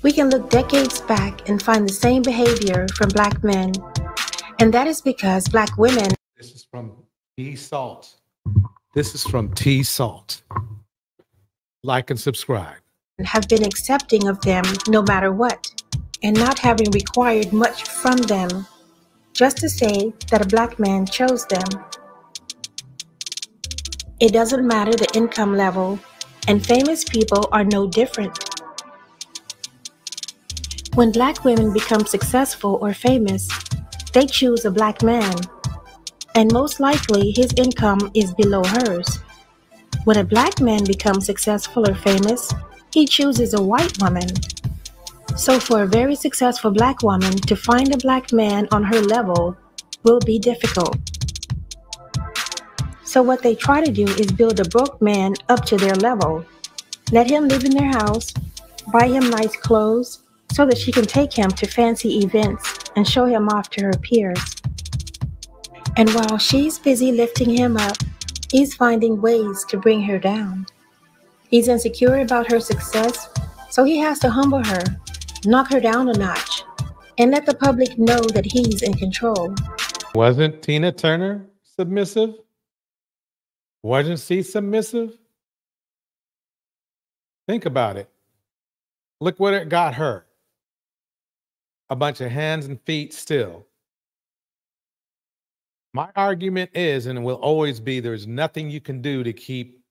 We can look decades back and find the same behavior from Black men, and that is because Black women This is from T Salt. This is from T Salt. Like and subscribe. have been accepting of them no matter what, and not having required much from them, just to say that a Black man chose them. It doesn't matter the income level, and famous people are no different. When Black women become successful or famous, they choose a Black man, and most likely his income is below hers. When a Black man becomes successful or famous, he chooses a white woman. So for a very successful Black woman to find a Black man on her level will be difficult. So what they try to do is build a broke man up to their level. Let him live in their house, buy him nice clothes, so that she can take him to fancy events and show him off to her peers. And while she's busy lifting him up, he's finding ways to bring her down. He's insecure about her success, so he has to humble her, knock her down a notch, and let the public know that he's in control. Wasn't Tina Turner submissive? Wasn't she submissive? Think about it. Look what it got her. A bunch of hands and feet still. My argument is, and will always be, there's nothing you can do to keep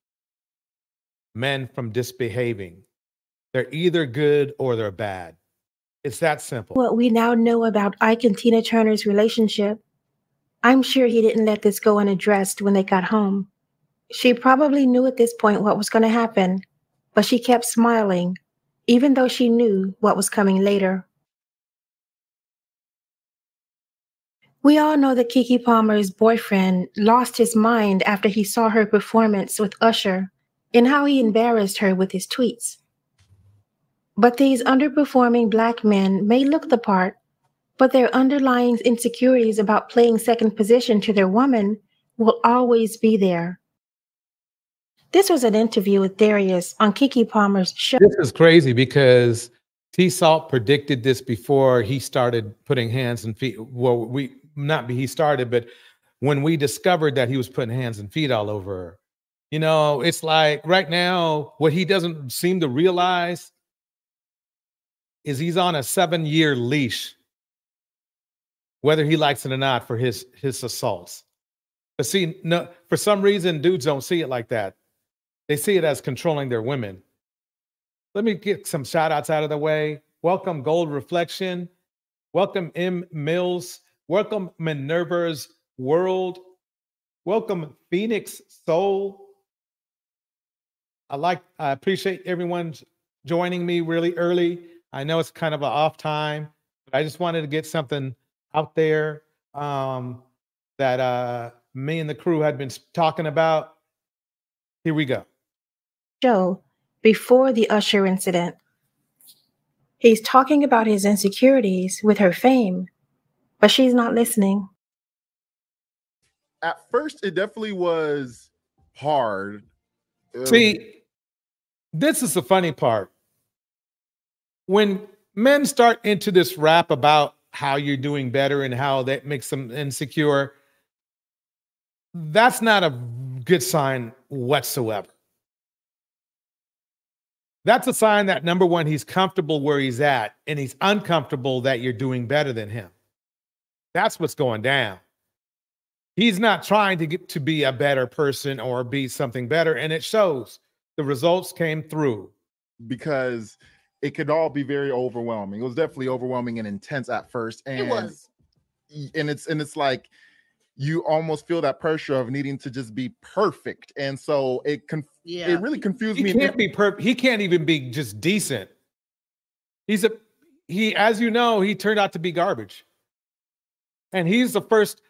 men from disbehaving. They're either good or they're bad. It's that simple. What we now know about Ike and Tina Turner's relationship, I'm sure he didn't let this go unaddressed when they got home. She probably knew at this point what was going to happen, but she kept smiling, even though she knew what was coming later. We all know that Keke Palmer's boyfriend lost his mind after he saw her performance with Usher and how he embarrassed her with his tweets. But these underperforming Black men may look the part, but their underlying insecurities about playing second position to their woman will always be there. This was an interview with Darius on Keke Palmer's show. This is crazy because T-Salt predicted this before he started putting hands and feet. Well, he started, but when we discovered that he was putting hands and feet all over her, you know, it's like right now, what he doesn't seem to realize is he's on a 7-year leash, whether he likes it or not, for his assaults. But see, no, for some reason, dudes don't see it like that. They see it as controlling their women. Let me get some shout outs out of the way. Welcome Gold Reflection. Welcome M Mills. Welcome Minerva's World. Welcome Phoenix Soul. I appreciate everyone joining me really early. I know it's kind of an off time, but I just wanted to get something out there that me and the crew had been talking about. Here we go. Show before the Usher incident. He's talking about his insecurities with her fame, but she's not listening. At first, it definitely was hard. See, this is the funny part. When men start into this rap about how you're doing better and how that makes them insecure, that's not a good sign whatsoever. That's a sign that, number one, he's comfortable where he's at, and he's uncomfortable that you're doing better than him. That's what's going down. He's not trying to get to be a better person or be something better, and it shows. The results came through. Because it could all be very overwhelming. It was definitely overwhelming and intense at first. And it was. And it's like you almost feel that pressure of needing to just be perfect. And so it really confused me. He can't be perfect. He can't even be just decent. As you know, he turned out to be garbage. And he's the first.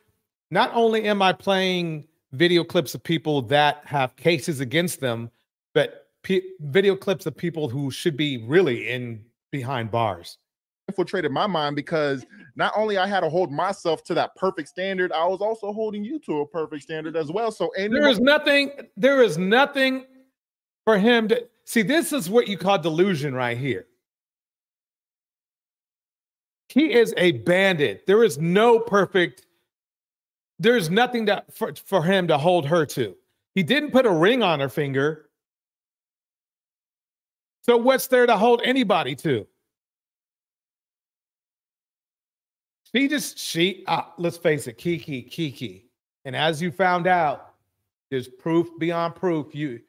Not only am I playing video clips of people that have cases against them, but video clips of people who should be really behind bars. Infiltrated my mind because not only I had to hold myself to that perfect standard, I was also holding you to a perfect standard as well. So there is nothing for him to see. This is what you call delusion right here. He is a bandit. There is no perfect, there's nothing that for him to hold her to. He didn't put a ring on her finger. So what's there to hold anybody to? Let's face it, Kiki. And as you found out, there's proof beyond proof. You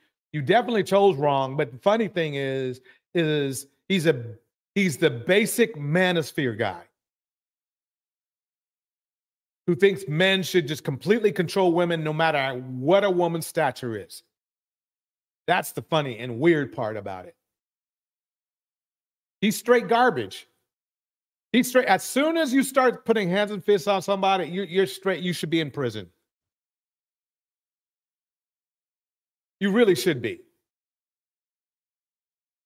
definitely chose wrong. But the funny thing is he's the basic manosphere guy who thinks men should just completely control women no matter what a woman's stature is. That's the funny and weird part about it. He's straight garbage. He's straight. As soon as you start putting hands and fists on somebody, you're straight. You should be in prison. You really should be.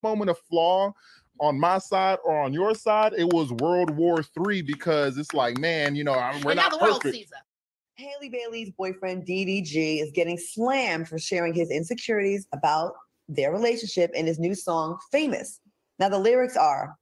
Moment of flaw on my side or on your side, it was World War III, because it's like, man, you know, we're not the world perfect. sees us. Haley Bailey's boyfriend, DDG, is getting slammed for sharing his insecurities about their relationship in his new song, Famous. Now, the lyrics are,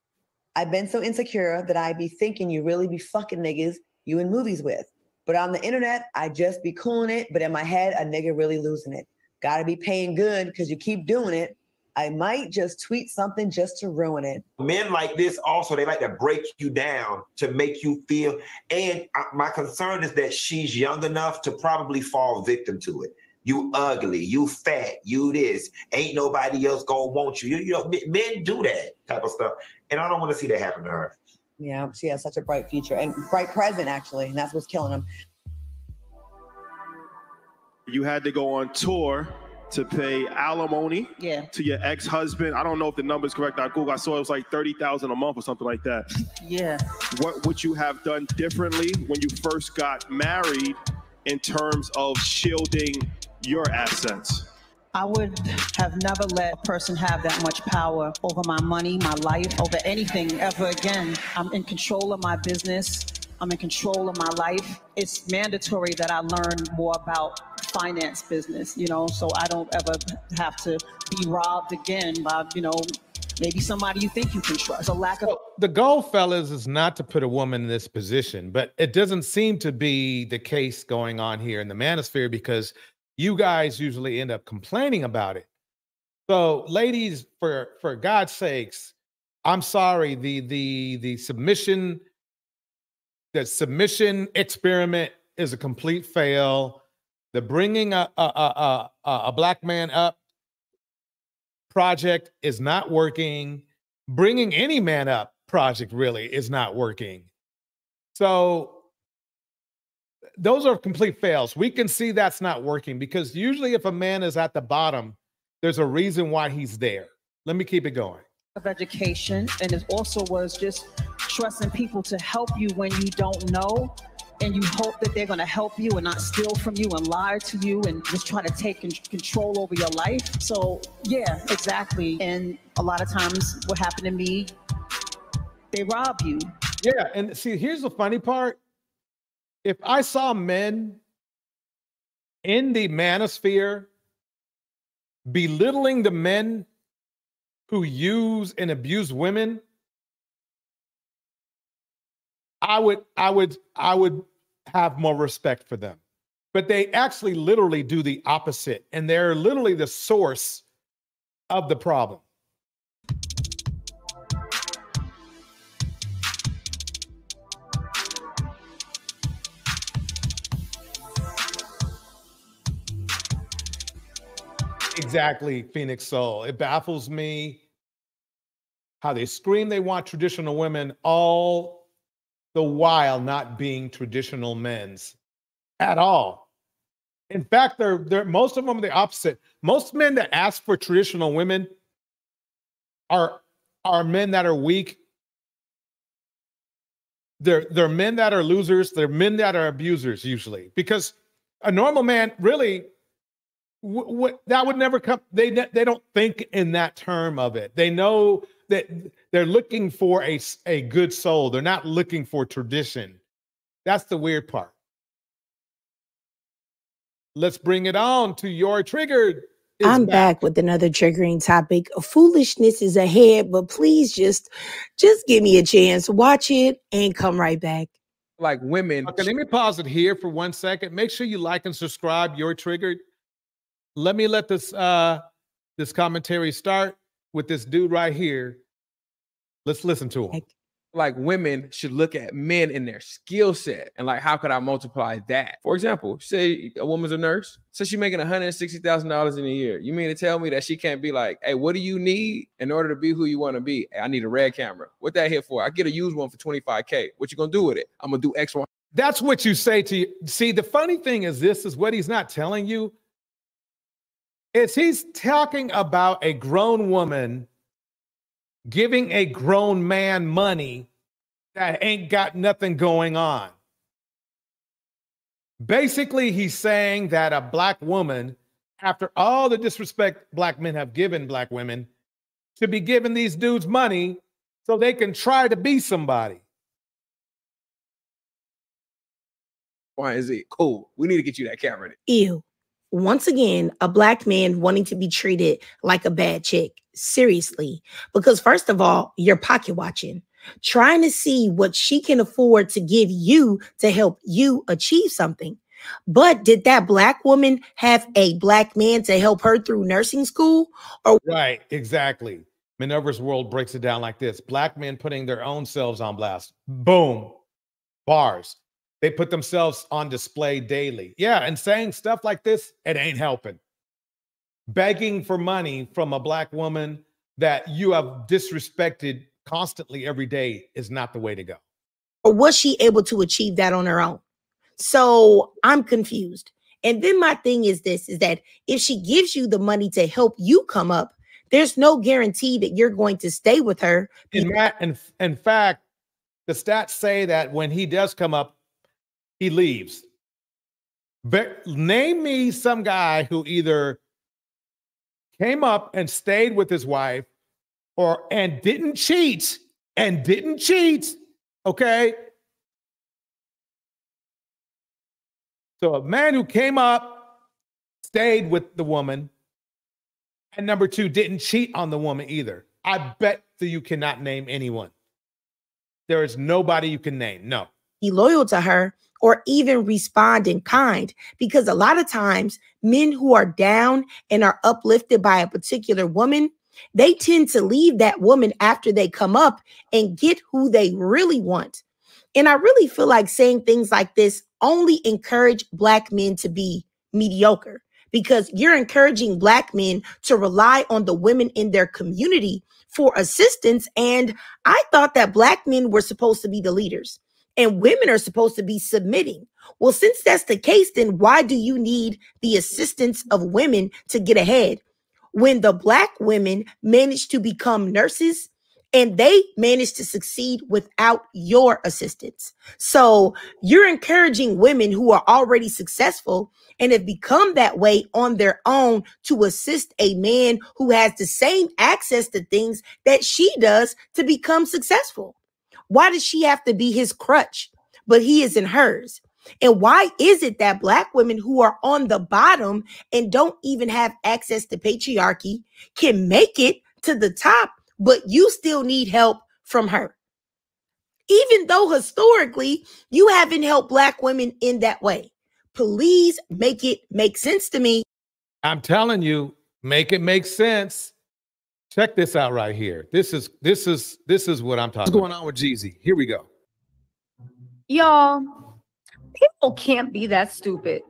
I've been so insecure that I be thinking you really be fucking niggas you in movies with. But on the internet, I just be cooling it. But in my head, a nigga really losing it. Gotta be paying good because you keep doing it. I might just tweet something just to ruin it. Men like this also, they like to break you down to make you feel. And my concern is that she's young enough to probably fall victim to it. You ugly, you fat, you this. Ain't nobody else gonna want you. You know, men do that type of stuff. And I don't want to see that happen to her. Yeah, she has such a bright future and bright present, actually. And that's what's killing him. You had to go on tour to pay alimony to your ex-husband. I don't know if the number is correct. I saw it was like $30,000 a month or something like that. Yeah. What would you have done differently when you first got married in terms of shielding your assets? I would have never let a person have that much power over my money, my life, over anything ever again. I'm in control of my business. I'm in control of my life. It's mandatory that I learn more about finance business, you know, so I don't ever have to be robbed again by, you know, maybe somebody you think you can trust. A lack of the goal, fellas, is not to put a woman in this position, but it doesn't seem to be the case going on here in the manosphere, because you guys usually end up complaining about it. So, ladies, for God's sakes, I'm sorry. The submission experiment is a complete fail. The bringing a black man up project is not working. Bringing any man up project really is not working. So those are complete fails. We can see that's not working, because usually if a man is at the bottom, there's a reason why he's there. Let me keep it going. Of education, and it also was just trusting people to help you when you don't know, and you hope that they're going to help you and not steal from you and lie to you and just try to take control over your life. So yeah, exactly. And a lot of times what happened to me, they rob you. Yeah, and see, here's the funny part. If I saw men in the manosphere belittling the men who use and abuse women, I would have more respect for them. But they actually literally do the opposite, and they're literally the source of the problem. Exactly, Phoenix Soul. It baffles me how they scream they want traditional women, all the while not being traditional men's at all. In fact, they're most of them are the opposite. Most men that ask for traditional women are men that are weak. They're men that are losers. They're men that are abusers usually, because a normal man really that would never come. They don't think in that term of it. They know that they're looking for a good soul. They're not looking for tradition. That's the weird part. Let's bring it on to your triggered. I'm back with another triggering topic. Foolishness is ahead, but please just give me a chance. Watch it and come right back. Like women. Okay, let me pause it here for 1 second. Make sure you like and subscribe. You're triggered. Let me let this this commentary start with this dude right here. Let's listen to him. Like women should look at men in their skill set and like, how could I multiply that? For example, say a woman's a nurse, so she's making $160,000 in a year. You mean to tell me that she can't be like, hey, what do you need in order to be who you want to be? Hey, I need a red camera. What that here for? I get a used one for $25K. What you gonna do with it? I'm gonna do X, Y. That's what you say to you. See, the funny thing is this is what he's not telling you. Is he's talking about a grown woman giving a grown man money that ain't got nothing going on. Basically, he's saying that a black woman, after all the disrespect black men have given black women, should be giving these dudes money so they can try to be somebody. Why is it cool? We need to get you that camera. Ew. Once again, a black man wanting to be treated like a bad chick. Seriously. Because first of all, you're pocket watching, trying to see what she can afford to give you to help you achieve something. But did that black woman have a black man to help her through nursing school? Or right, exactly. Minerva's World breaks it down like this. Black men putting their own selves on blast. Boom. Bars. They put themselves on display daily. Yeah, and saying stuff like this, it ain't helping. Begging for money from a black woman that you have disrespected constantly every day is not the way to go. Or was she able to achieve that on her own? So I'm confused. And then my thing is this, is that if she gives you the money to help you come up, there's no guarantee that you're going to stay with her. In fact, the stats say that when he does come up, he leaves. But name me some guy who either came up and stayed with his wife and didn't cheat, okay? So a man who came up, stayed with the woman, and number two, didn't cheat on the woman either. I bet that you cannot name anyone. There is nobody you can name, no. Be loyal to her or even respond in kind, because a lot of times men who are down and are uplifted by a particular woman, they tend to leave that woman after they come up and get who they really want. And I really feel like saying things like this only encourage black men to be mediocre, because you're encouraging black men to rely on the women in their community for assistance. And I thought that black men were supposed to be the leaders and women are supposed to be submitting. Well, since that's the case, then why do you need the assistance of women to get ahead when the black women managed to become nurses and they managed to succeed without your assistance? So you're encouraging women who are already successful and have become that way on their own to assist a man who has the same access to things that she does to become successful. Why does she have to be his crutch, but he isn't hers? And why is it that black women who are on the bottom and don't even have access to patriarchy can make it to the top, but you still need help from her? Even though historically you haven't helped black women in that way. Please make it make sense to me. I'm telling you, make it make sense. Check this out right here. This is what I'm talking about. What's going on with Jeezy? Here we go. Y'all, people can't be that stupid.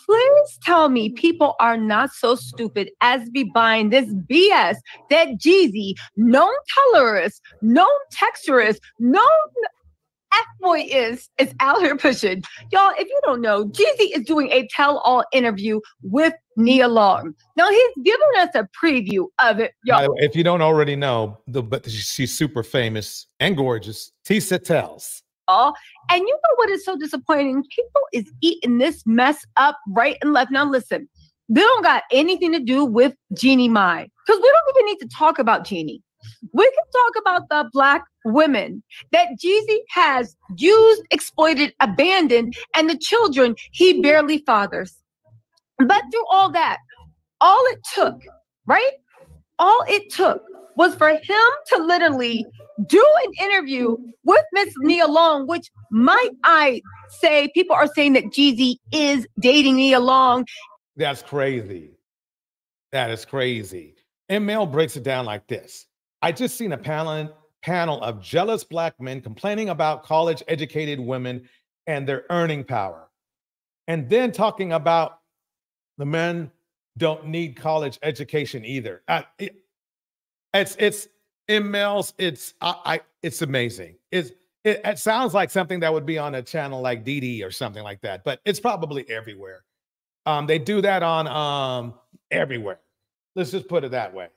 Please tell me people are not so stupid as be buying this BS that Jeezy, known colorist, known texturist, known F-boy is out here pushing. Y'all, if you don't know, Jeezy is doing a tell-all interview with Nia Long. Now, he's giving us a preview of it, y'all. If you don't already know, but she's super famous and gorgeous, Tisa tells. And you know what is so disappointing? People is eating this mess up right and left. Now, listen, they don't got anything to do with Jeannie Mai, because we don't even need to talk about Jeannie. We can talk about the black women that Jeezy has used, exploited, abandoned, and the children he barely fathers. But through all that, all it took, right? All it took was for him to literally do an interview with Miss Nia Long, which might I say, people are saying that Jeezy is dating Nia Long. That's crazy. That is crazy. And Mel breaks it down like this. I just seen a panel of jealous Black men complaining about college-educated women and their earning power. And then talking about the men don't need college education either. It's in Mel's, it's amazing. It sounds like something that would be on a channel like DD or something like that, but it's probably everywhere. They do that on everywhere. Let's just put it that way.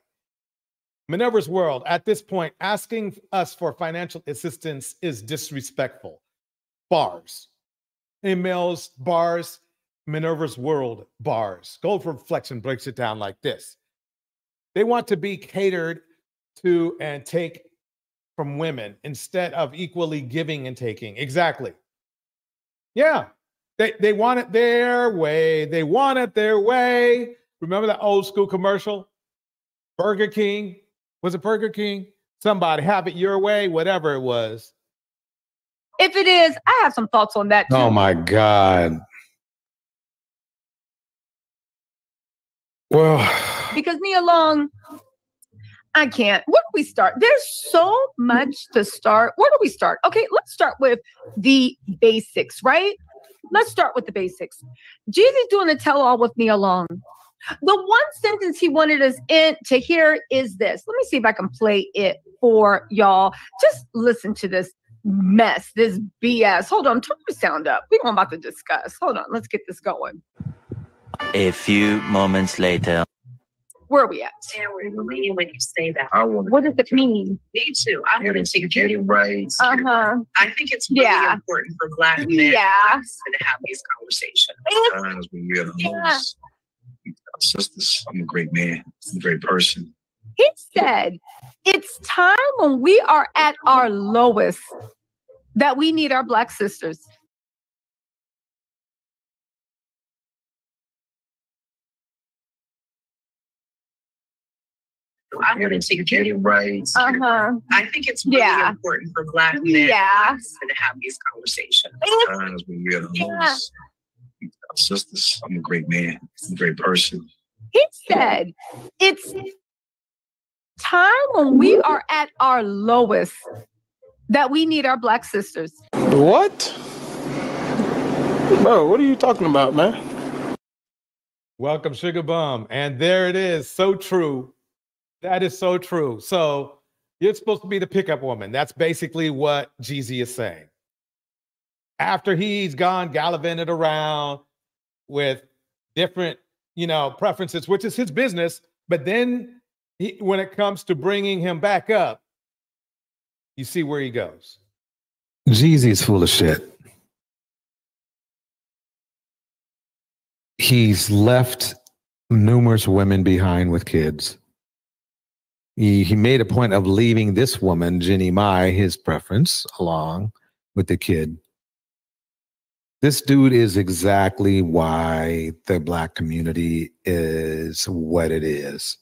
Minerva's World, at this point, asking us for financial assistance is disrespectful. Bars. Emails, bars, Minerva's World, bars. Gold Reflection breaks it down like this. They want to be catered to and take from women instead of equally giving and taking. Exactly. Yeah. They want it their way. They want it their way. Remember that old school commercial? Burger King. Was it Burger King? Somebody have it your way, whatever it was. If it is, I have some thoughts on that too. Oh my God. Well, because Nia Long, I can't. Where do we start? There's so much to start. Where do we start? Okay, let's start with the basics, right? Let's start with the basics. Jeezy's doing a tell-all with Nia Long. The one sentence he wanted us to hear is this. Let me see if I can play it for y'all. Just listen to this mess, this BS. Hold on, turn the sound up. We're about to discuss. Hold on, let's get this going. A few moments later. Where are we at? What do you mean when you say that? What does it mean? Me too. I want to take getting rights. Uh-huh. I think it's really important for Black men to have these conversations. Times when you're at the sisters, I'm a great man. I'm a great person. He said, it's time when we are at our lowest that we need our Black sisters. I want to take getting rights. Uh-huh. I think it's really important for Black men to have these conversations. Times when you're at the lowest. Sisters, I'm a great man. I'm a great person. He said, it's time when we are at our lowest that we need our Black sisters. What? Bro, what are you talking about, man? Welcome, Sugar Bum. And there it is. So true. That is so true. So you're supposed to be the pickup woman. That's basically what Jeezy is saying. After he's gone gallivanted around with different, preferences, which is his business. But then when it comes to bringing him back up, you see where he goes. Jeezy's full of shit. He's left numerous women behind with kids. He made a point of leaving this woman, Jenny Mai, his preference, along with the kid. This dude is exactly why the Black community is what it is.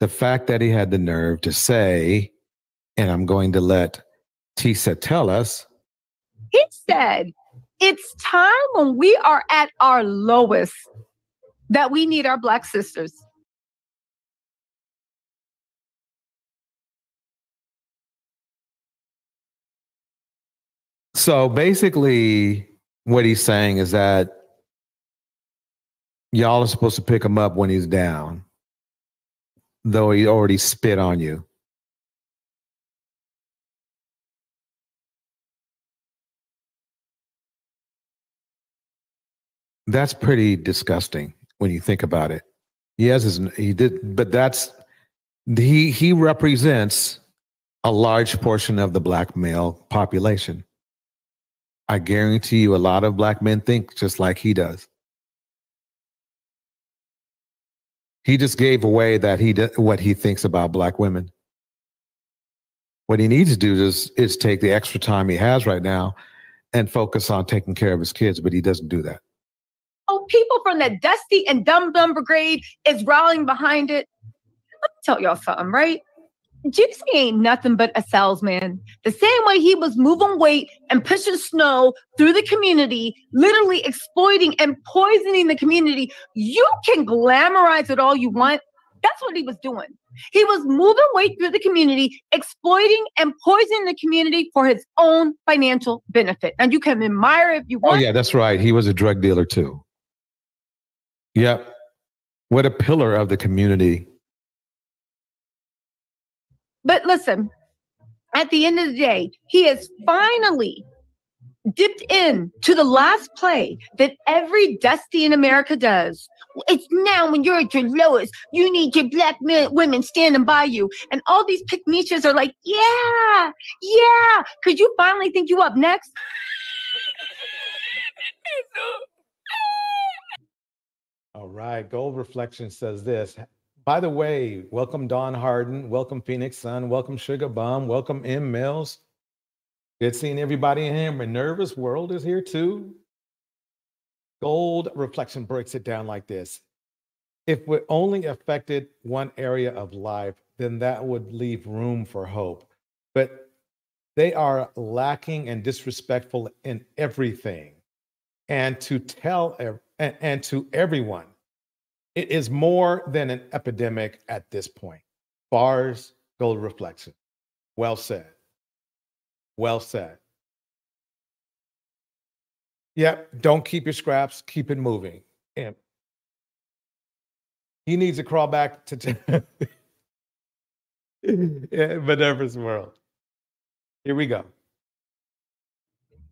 The fact that he had the nerve to say, and I'm going to let Tisa tell us. He said, it's time when we are at our lowest that we need our Black sisters. So basically, what he's saying is that y'all are supposed to pick him up when he's down, though he already spit on you. That's pretty disgusting when you think about it. He represents a large portion of the Black male population. I guarantee you a lot of Black men think just like he does. He just gave away that what he thinks about Black women. What he needs to do is take the extra time he has right now and focus on taking care of his kids, but he doesn't do that. Oh, people from that dusty and dumb brigade is rallying behind it. Let me tell y'all something, right? Gypsy ain't nothing but a salesman. The same way he was moving weight and pushing snow through the community, literally exploiting and poisoning the community. You can glamorize it all you want. That's what he was doing. He was moving weight through the community, exploiting and poisoning the community for his own financial benefit. And you can admire if you want. Oh, yeah, that's right. He was a drug dealer, too. Yep. What a pillar of the community. But listen, at the end of the day, he has finally dipped in to the last play that every Dusty in America does. It's now when you're at your lowest, you need your black women standing by you. And all these pick-me-shers are like, yeah, because you finally think you up next. All right, Gold Reflection says this. By the way, welcome Don Harden, welcome Phoenix Sun, welcome Sugar Bum, welcome M Mills. Good seeing everybody in here. Minerva's World is here too. Gold Reflection breaks it down like this. If we only affected one area of life, then that would leave room for hope. But they are lacking and disrespectful in everything. And to tell and to everyone, it is more than an epidemic at this point. Bars, Gold Reflection. Well said. Well said. Yep, don't keep your scraps, keep it moving. And he needs to crawl back to Minerva's World. Here we go.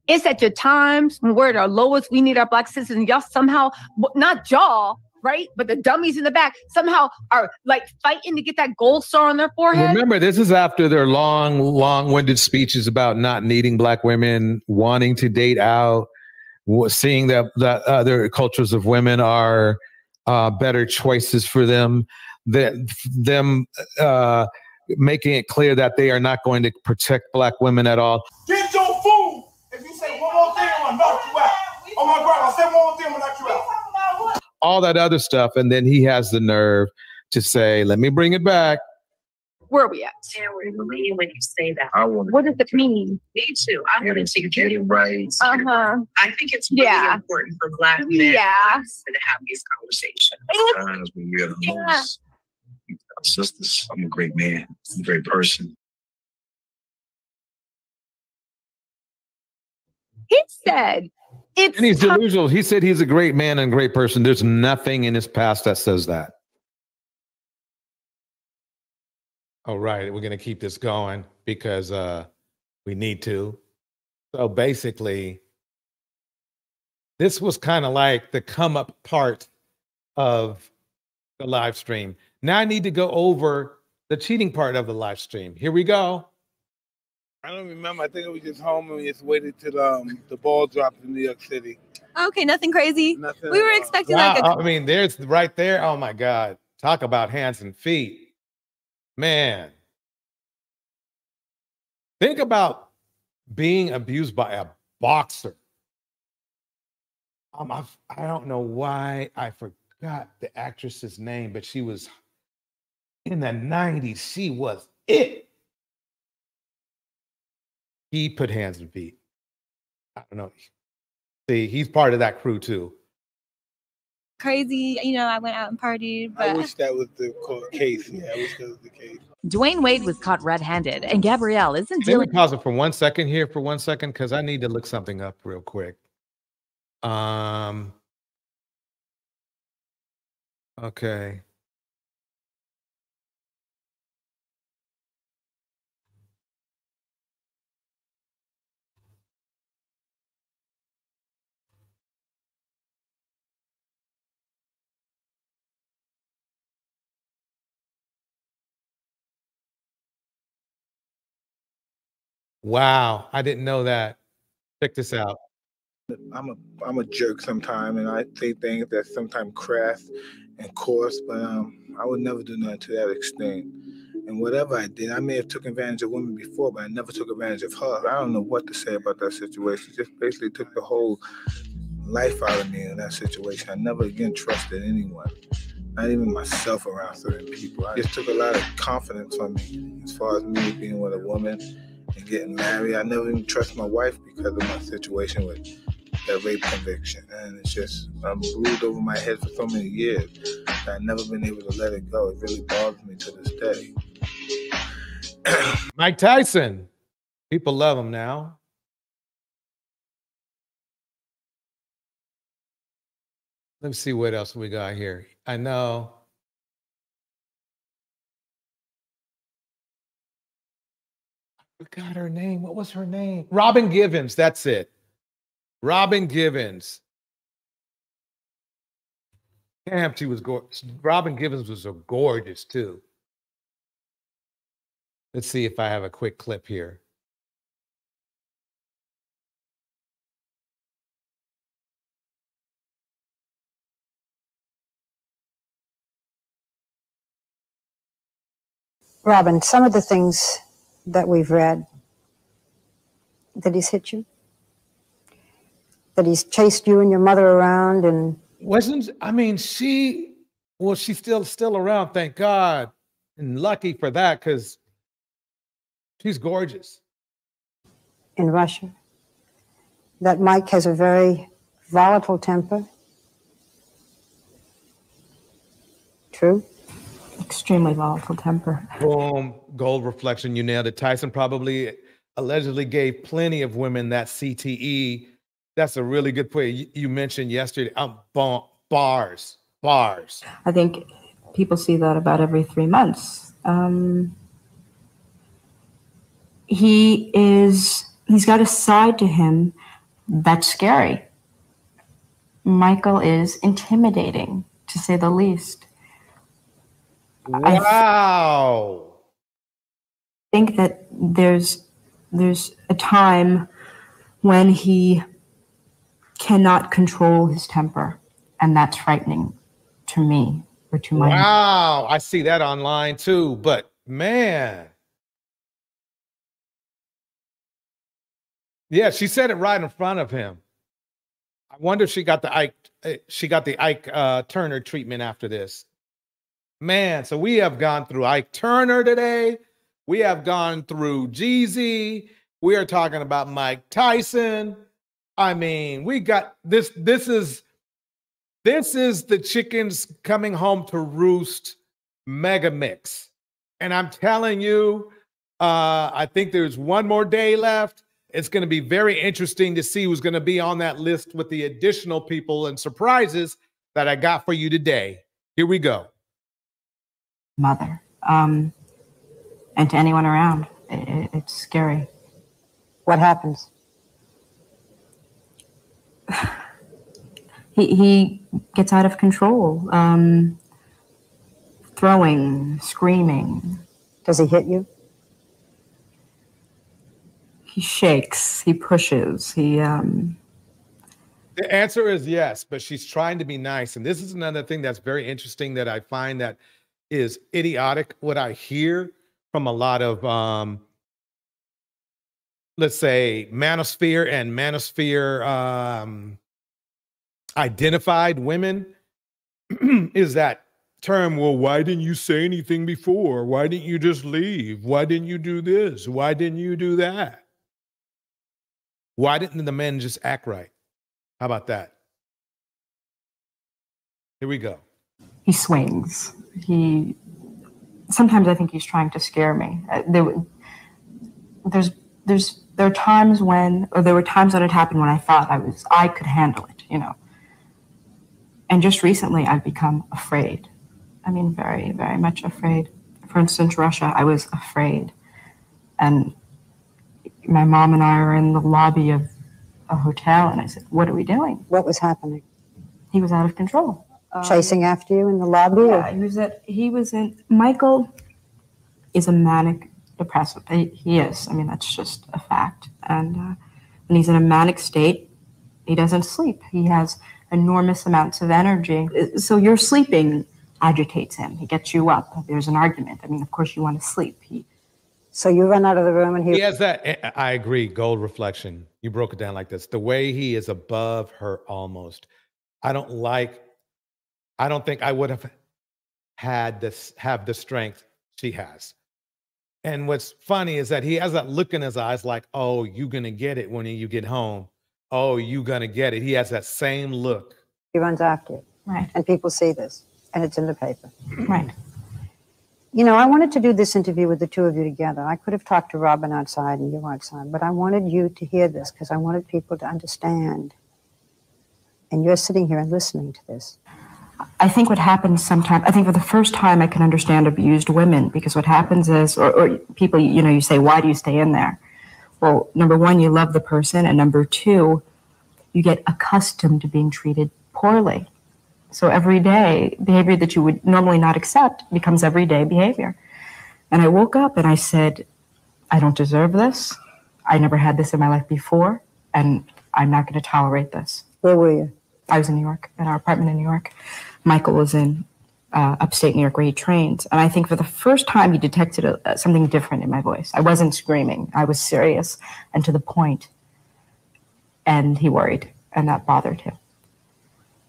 It's at your times when we're at our lowest, we need our black sisters, and y'all somehow, not y'all, right? But the dummies in the back somehow are like fighting to get that gold star on their forehead. Remember, this is after their long-winded speeches about not needing black women, wanting to date out, seeing that other cultures of women are better choices for them, them making it clear that they are not going to protect black women at all. Get your food! If you say one more thing, I'm gonna knock you out. Oh my God, I'll say one more thing, I'm gonna knock you out. All that other stuff, and then he has the nerve to say, let me bring it back. Where are we at? When you say that, what does it mean? Me too. I want to get it right. Uh-huh. I think it's really important for black men to have these conversations. Times when you're at the most, sisters, I'm a great man, I'm a great person. He said it's and he's delusional. He said he's a great man and great person. There's nothing in his past that says that. All right, we're going to keep this going because we need to. So basically, this was kind of like the come up part of the live stream. Now I need to go over the cheating part of the live stream. Here we go. I don't remember. I think it was just home and we just waited till the ball dropped in New York City. Okay, nothing crazy. Nothing we were expecting like I mean, there's right there. Oh my God. Talk about hands and feet. Man. Think about being abused by a boxer. I don't know why I forgot the actress's name, but she was in the 90s. She was it. He put hands and feet. I don't know. See, he's part of that crew too. Crazy, you know, I went out and partied. But I wish that was the case. Yeah, I wish that was the case. Dwayne Wade was caught red-handed, and Gabrielle isn't Let me dealing. pause it for 1 second here for 1 second because I need to look something up real quick. Okay. Wow, I didn't know that. Check this out. I'm a jerk sometimes, and I say things that sometimes crass and coarse, but I would never do nothing to that extent. And whatever I did, I may have took advantage of women before, but I never took advantage of her. I don't know what to say about that situation. Just basically took the whole life out of me in that situation. I never again trusted anyone, not even myself around certain people. It just took a lot of confidence from me as far as me being with a woman and getting married. I never even trust my wife because of my situation with that rape conviction. And it's just, I'm glued over my head for so many years that I've never been able to let it go. It really bothers me to this day. Mike Tyson. People love him now. Let me see what else we got here. I know. I forgot her name. What was her name? Robin Givens. That's it. Robin Givens. Damn, she was gorgeous. Robin Givens was so gorgeous too. Let's see if I have a quick clip here. Robin, some of the things that we've read, that he's hit you, that he's chased you and your mother around, and she's still around, thank God, and lucky for that because she's gorgeous. In Russia, that Mike has a very volatile temper. True? Extremely volatile temper. Boom, gold reflection, you nailed it. Tyson probably allegedly gave plenty of women that CTE. That's a really good point. You mentioned yesterday, bars. I think people see that about every 3 months. He's got a side to him that's scary. Michael is intimidating, to say the least. Wow. I think that there's a time when he cannot control his temper, and that's frightening to me or to my Wow, I see that online too, but man. Yeah, she said it right in front of him. I wonder if she got the Ike Turner treatment after this. Man, so we have gone through Ike Turner today. We have gone through Jeezy. We are talking about Mike Tyson. I mean, we got this. This is the chickens coming home to roost mega mix. And I'm telling you, I think there's one more day left. It's going to be very interesting to see who's going to be on that list with the additional people and surprises that I got for you today. Here we go. mother. And to anyone around, it's scary. What happens? He gets out of control, throwing, screaming. Does he hit you? He shakes, he pushes, he... The answer is yes, but she's trying to be nice. And this is another thing that's very interesting that I find that is idiotic. What I hear from a lot of, let's say, manosphere and manosphere identified women is that term, well, why didn't you say anything before? Why didn't you just leave? Why didn't you do this? Why didn't you do that? Why didn't the men just act right? How about that? Here we go. He swings. Sometimes I think he's trying to scare me. There are times when, or there were times that it happened when I thought I could handle it, you know. And just recently I've become afraid. I mean, very, very much afraid. For instance, Russia, I was afraid. And my mom and I were in the lobby of a hotel, and I said, "What are we doing?" What was happening? He was out of control. Chasing after you in the lobby? Yeah, Michael is a manic depressive. He is. I mean, that's just a fact. And when he's in a manic state, he doesn't sleep. He has enormous amounts of energy. So your sleeping agitates him. He gets you up. There's an argument. I mean, of course you want to sleep. So you run out of the room and He has that. I agree. Gold reflection. You broke it down like this. The way he is above her almost. I don't think I would have have the strength she has. And what's funny is that he has that look in his eyes like, oh, you're going to get it when you get home. Oh, you're going to get it. He has that same look. He runs after you. Right. And people see this, and it's in the paper. Right. You know, I wanted to do this interview with the two of you together. I could have talked to Robin outside and you outside, but I wanted you to hear this because I wanted people to understand. And you're sitting here and listening to this. I think what happens sometimes, I think for the first time I can understand abused women, because what happens is, or people, you know, you say, why do you stay in there? Well, number one, you love the person, and number two, you get accustomed to being treated poorly. So every day, behavior that you would normally not accept becomes everyday behavior. And I woke up and I said, I don't deserve this. I never had this in my life before, and I'm not going to tolerate this. Where were you? I was in New York, in our apartment in New York. Michael was in upstate New York where he trains. And I think for the first time he detected something different in my voice. I wasn't screaming. I was serious and to the point. And he worried, and that bothered him.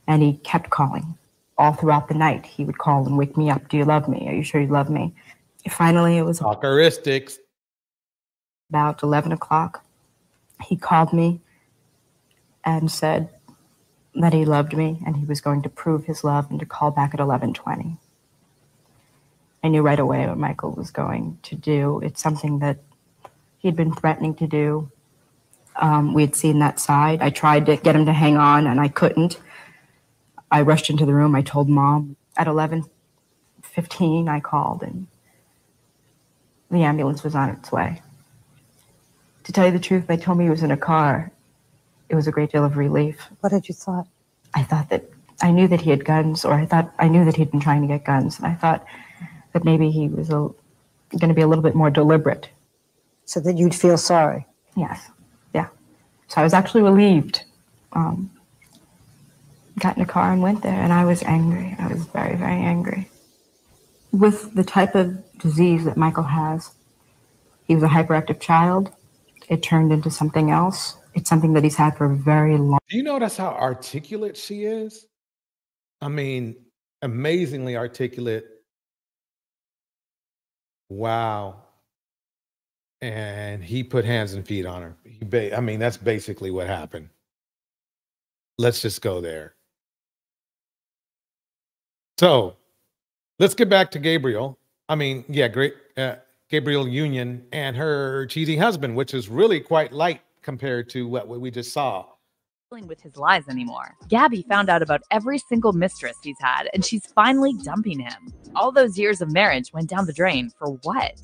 And he kept calling. All throughout the night, he would call and wake me up. Do you love me? Are you sure you love me? Finally, it was Talkeristics. About 11 o'clock. He called me and said that he loved me and he was going to prove his love and to call back at 11:20. I knew right away what Michael was going to do. It's something that he'd been threatening to do. We had seen that side. I tried to get him to hang on and I couldn't. I rushed into the room. I told Mom. At 11:15, I called and the ambulance was on its way. To tell you the truth, they told me he was in a car. It was a great deal of relief. What had you thought? I thought that I knew that he had guns, or I knew that he'd been trying to get guns, and I thought that maybe he was going to be a little bit more deliberate. So that you'd feel sorry? Yes. Yeah. So I was actually relieved. Got in a car and went there, and I was angry. I was very, very angry. With the type of disease that Michael has, he was a hyperactive child. It turned into something else. It's something that he's had for a very long. Do you notice how articulate she is? I mean, amazingly articulate. Wow. And he put hands and feet on her. I mean, that's basically what happened. Let's just go there. So let's get back to Gabriel. I mean, yeah, great. Gabriel Union and her cheating husband, which is really quite light compared to what we just saw. With his lies anymore. Gabby found out about every single mistress he's had, and she's finally dumping him. All those years of marriage went down the drain for what?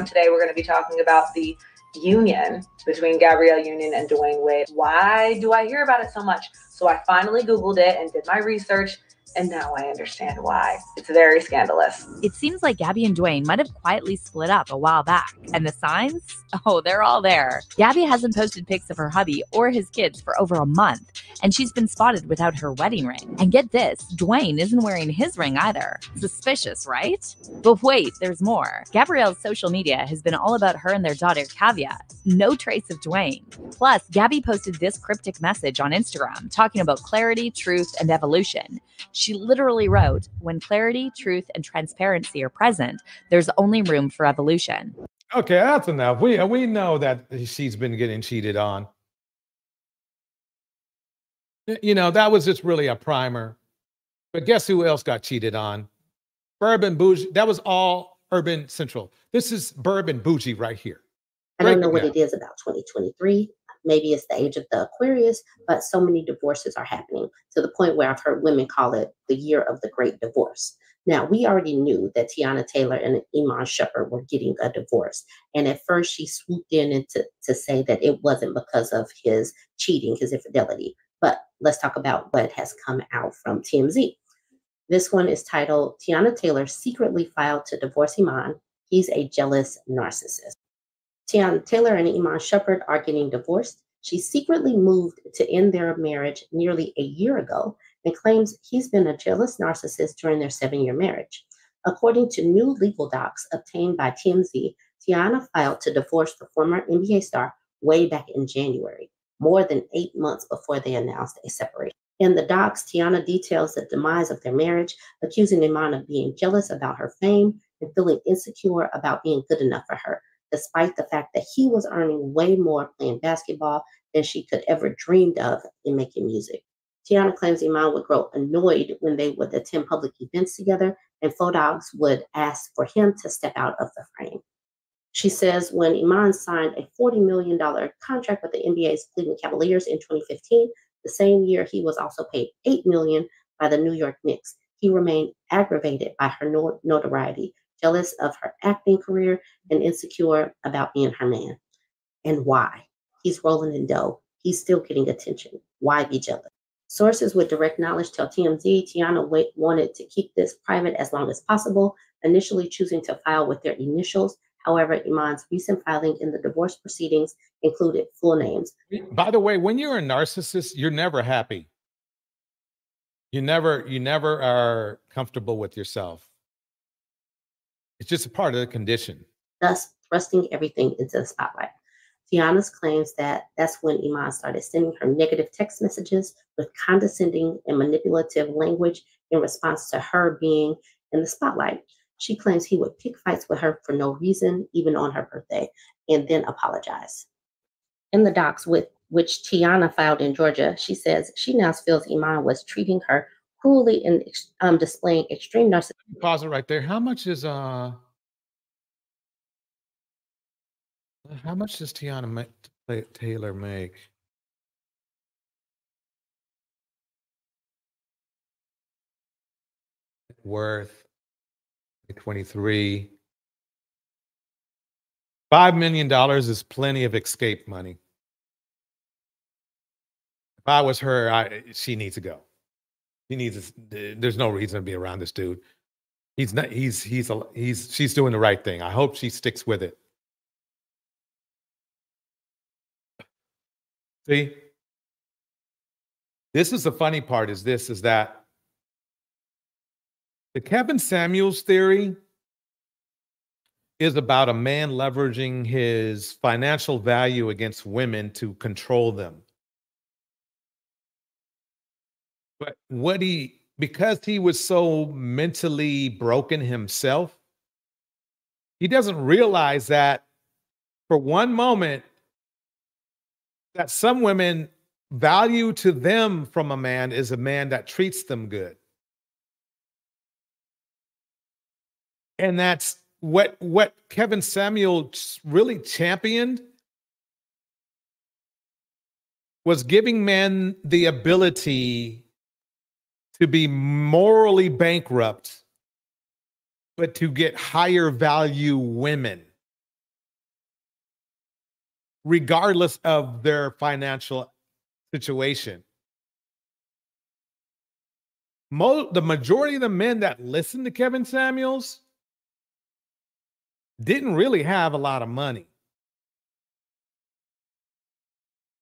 Today we're going to be talking about the union between Gabrielle Union and Dwayne Wade. Why do I hear about it so much? So I finally Googled it and did my research, and now I understand why. It's very scandalous. It seems like Gabby and Dwayne might have quietly split up a while back. And the signs? Oh, they're all there. Gabby hasn't posted pics of her hubby or his kids for over a month, and she's been spotted without her wedding ring. And get this, Dwayne isn't wearing his ring either. Suspicious, right? But wait, there's more. Gabrielle's social media has been all about her and their daughter, Kavya. No trace of Dwayne. Plus, Gabby posted this cryptic message on Instagram talking about clarity, truth, and evolution. She literally wrote, when clarity, truth, and transparency are present, there's only room for evolution. Okay, that's enough. We know that she's been getting cheated on. You know, that was just really a primer. But guess who else got cheated on? Bourbon Bougie. That was all Urban Central. This is Bourbon Bougie right here. I don't know what it is about 2023. Maybe it's the age of the Aquarius, but so many divorces are happening to the point where I've heard women call it the year of the great divorce. Now, we already knew that Tiana Taylor and Iman Shumpert were getting a divorce. And at first she swooped in to say that it wasn't because of his cheating, his infidelity. But let's talk about what has come out from TMZ. This one is titled, Tiana Taylor secretly filed to divorce Iman. He's a jealous narcissist. Tiana Taylor and Iman Shumpert are getting divorced. She secretly moved to end their marriage nearly a year ago and claims he's been a jealous narcissist during their 7-year marriage. According to new legal docs obtained by TMZ, Tiana filed to divorce the former NBA star way back in January, more than 8 months before they announced a separation. In the docs, Tiana details the demise of their marriage, accusing Iman of being jealous about her fame and feeling insecure about being good enough for her, despite the fact that he was earning way more playing basketball than she could ever dreamed of in making music. Tiana claims Iman would grow annoyed when they would attend public events together, and photogs would ask for him to step out of the frame. She says when Iman signed a $40 million contract with the NBA's Cleveland Cavaliers in 2015, the same year he was also paid $8 million by the New York Knicks, he remained aggravated by her notoriety, jealous of her acting career, and insecure about being her man. And why? He's rolling in dough. He's still getting attention. Why be jealous? Sources with direct knowledge tell TMZ Tiana wanted to keep this private as long as possible, initially choosing to file with their initials. However, Iman's recent filing in the divorce proceedings included full names. By the way, when you're a narcissist, you're never happy. You never are comfortable with yourself. It's just a part of the condition. Thus, thrusting everything into the spotlight. Tiana's claims that that's when Iman started sending her negative text messages with condescending and manipulative language in response to her being in the spotlight. She claims he would pick fights with her for no reason, even on her birthday, and then apologize. In the docs with which Tiana filed in Georgia, she says she now feels Iman was treating her cruelly and displaying extreme narcissism. Pause it right there. How much does Tiana Taylor make? Worth 23. $5 million is plenty of escape money. If I was her, she needs to go. There's no reason to be around this dude. She's doing the right thing. I hope she sticks with it. See, this is the funny part is that the Kevin Samuels theory is about a man leveraging his financial value against women to control them. But because he was so mentally broken himself, he doesn't realize that for one moment that some women value to them from a man is a man that treats them good. And that's what Kevin Samuels really championed, was giving men the ability to be morally bankrupt, but to get higher value women, regardless of their financial situation. The majority of the men that listened to Kevin Samuels didn't really have a lot of money.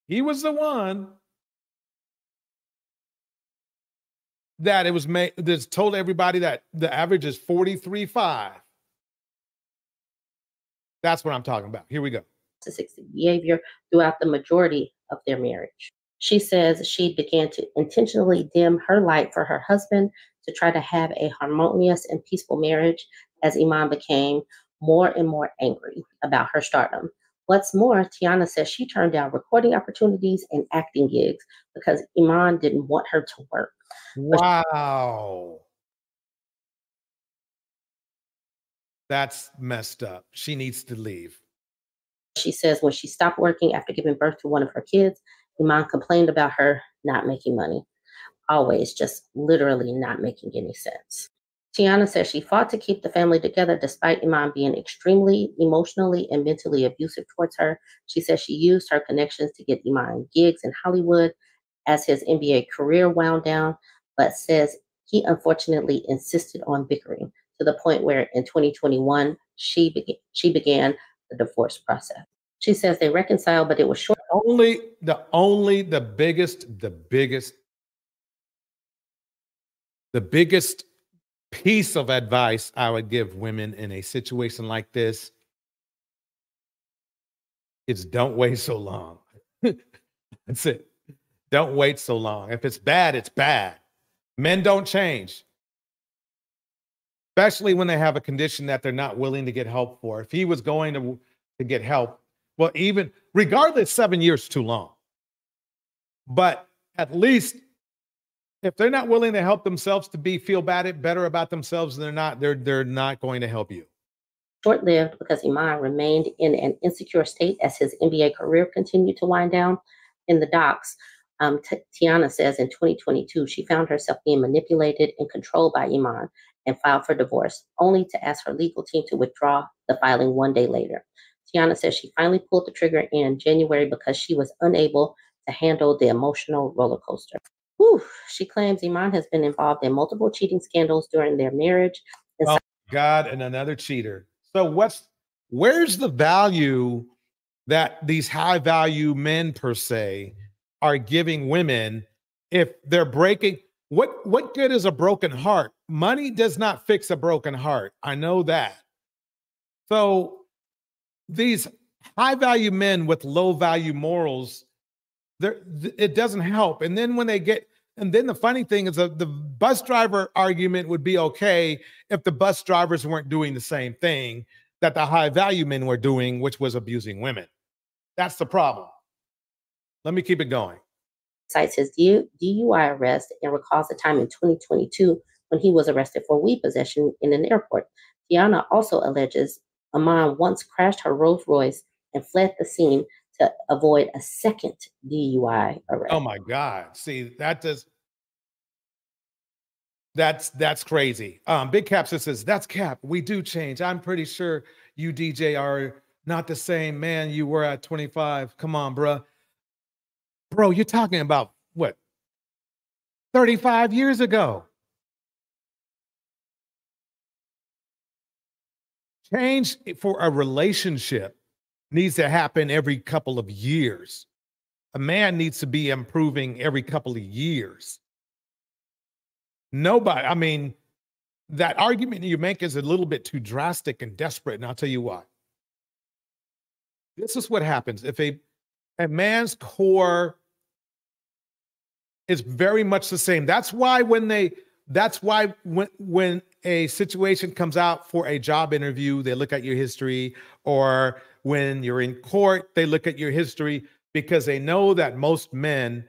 He was the one that it was made that's told everybody that the average is 43.5. That's what I'm talking about. Here we go. Behavior throughout the majority of their marriage. She says she began to intentionally dim her light for her husband to try to have a harmonious and peaceful marriage as Iman became more and more angry about her stardom. What's more, Tiana says she turned down recording opportunities and acting gigs because Iman didn't want her to work. Wow. That's messed up. She needs to leave. She says when she stopped working after giving birth to one of her kids, Iman complained about her not making money. Always just literally not making any sense. Tiana says she fought to keep the family together despite Iman being extremely emotionally and mentally abusive towards her. She says she used her connections to get Iman gigs in Hollywood as his NBA career wound down, but says he unfortunately insisted on bickering to the point where in 2021, she began the divorce process. She says they reconciled, but it was short. The biggest piece of advice I would give women in a situation like this It's don't wait so long. That's it. Don't wait so long. If it's bad, it's bad. Men don't change, especially when they have a condition that they're not willing to get help for. If he was going to get help, well, even regardless, 7 years is too long. But at least if they're not willing to help themselves to feel better about themselves, they're not going to help you. Short-lived because Iman remained in an insecure state as his NBA career continued to wind down. In the docs, Tiana says in 2022, she found herself being manipulated and controlled by Iman and filed for divorce, only to ask her legal team to withdraw the filing 1 day later. Tiana says she finally pulled the trigger in January because she was unable to handle the emotional roller coaster. Whew. She claims Iman has been involved in multiple cheating scandals during their marriage. Oh, God, and another cheater. So where's the value that these high value men per se are giving women if they're breaking? What good is a broken heart? Money does not fix a broken heart. I know that. So these high value men with low value morals, it doesn't help. And then the funny thing is the bus driver argument would be okay if the bus drivers weren't doing the same thing that the high value men were doing, which was abusing women. That's the problem. Let me keep it going. Cites his DUI arrest and recalls the time in 2022 when he was arrested for weed possession in an airport. Tiana also alleges Iman once crashed her Rolls Royce and fled the scene to avoid a second DUI arrest. Oh my God. See, that's crazy. Big Cap says, that's Cap. We do change. I'm pretty sure you DJ are not the same man you were at 25. Come on, bruh. Bro, you're talking about what? 35 years ago. Change for a relationship needs to happen every couple of years. A man needs to be improving every couple of years. That argument you make is a little bit too drastic and desperate, and I'll tell you why. This is what happens. If a man's core is very much the same. That's why when a situation comes out for a job interview, they look at your history, or when you're in court, they look at your history, because they know that most men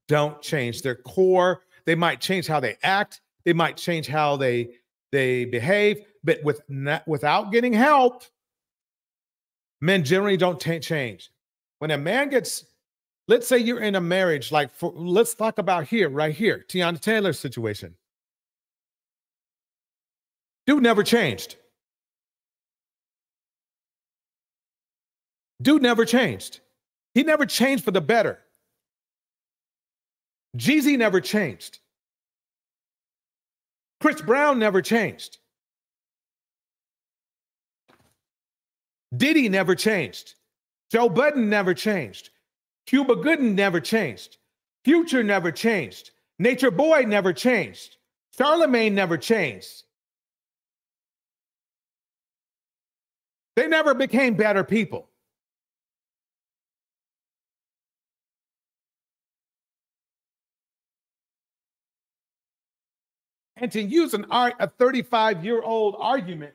don't change their core. They might change how they act. They might change how they behave, but without getting help, men generally don't change. When a man gets, let's say you're in a marriage, let's talk about right here, Tiana Taylor's situation. Dude never changed. Dude never changed. He never changed for the better. Jeezy never changed. Chris Brown never changed. Diddy never changed. Joe Budden never changed. Cuba Gooding never changed. Future never changed. Nature Boy never changed. Charlemagne never changed. They never became better people. And to use a 35-year-old argument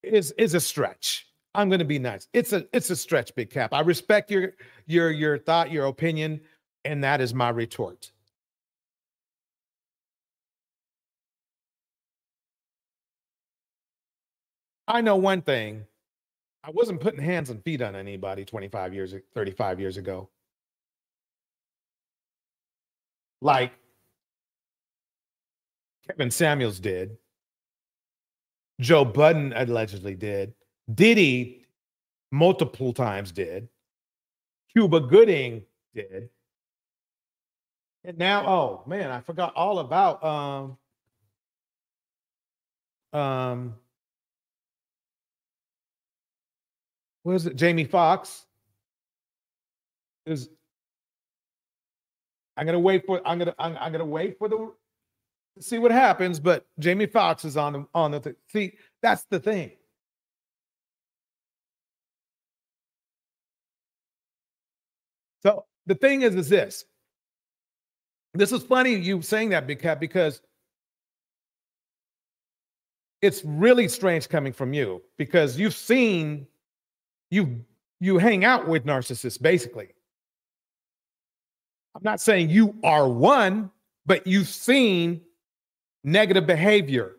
is a stretch. I'm going to be nice. It's a stretch, Big Cap. I respect your thought, your opinion, and that is my retort. I know one thing. I wasn't putting hands and feet on anybody 35 years ago. Like Kevin Samuels did. Joe Budden allegedly did. Diddy multiple times did. Cuba Gooding did. And now, oh man, I forgot all about what is it? Jamie Foxx. I'm gonna wait for to see what happens, but Jamie Foxx is on the see. That's the thing. So the thing is this. This is funny you saying that, because it's really strange coming from you, because you've seen, you hang out with narcissists, basically. I'm not saying you are one, but you've seen negative behavior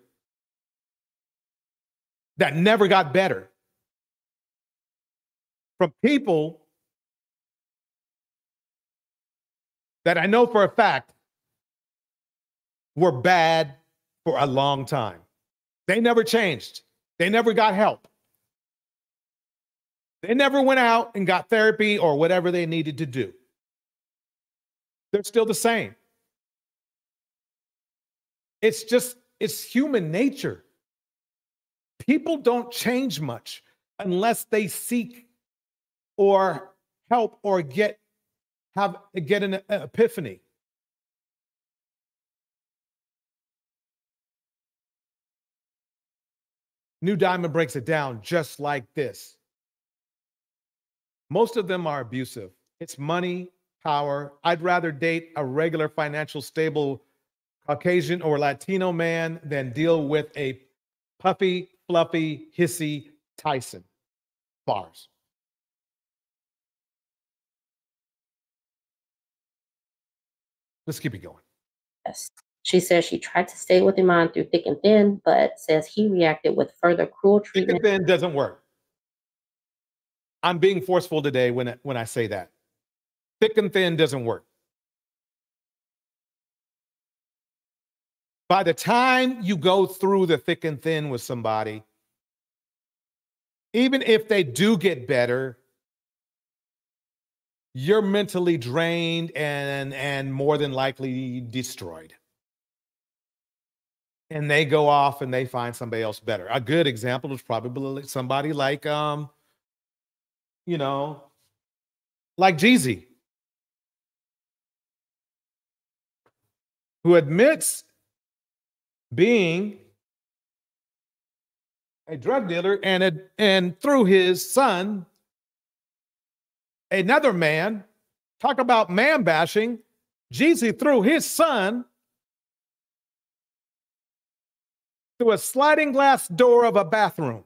that never got better from people that I know for a fact were bad for a long time. They never changed. They never got help. They never went out and got therapy or whatever they needed to do. They're still the same. It's human nature. People don't change much unless they seek or help or get an epiphany. New Diamond breaks it down just like this. Most of them are abusive. It's money, power. I'd rather date a regular financial stable Caucasian or Latino man than deal with a puffy, fluffy, hissy Tyson. Bars. Let's keep it going. Yes. She says she tried to stay with Iman through thick and thin, but says he reacted with further cruel treatment. Thick and thin doesn't work. I'm being forceful today when I say that. Thick and thin doesn't work. By the time you go through the thick and thin with somebody, even if they do get better, you're mentally drained and more than likely destroyed. And they go off and they find somebody else better. A good example is probably somebody like, like Jeezy, who admits being a drug dealer and through his son, another man, talk about man bashing, Jeezy threw his son through a sliding glass door of a bathroom.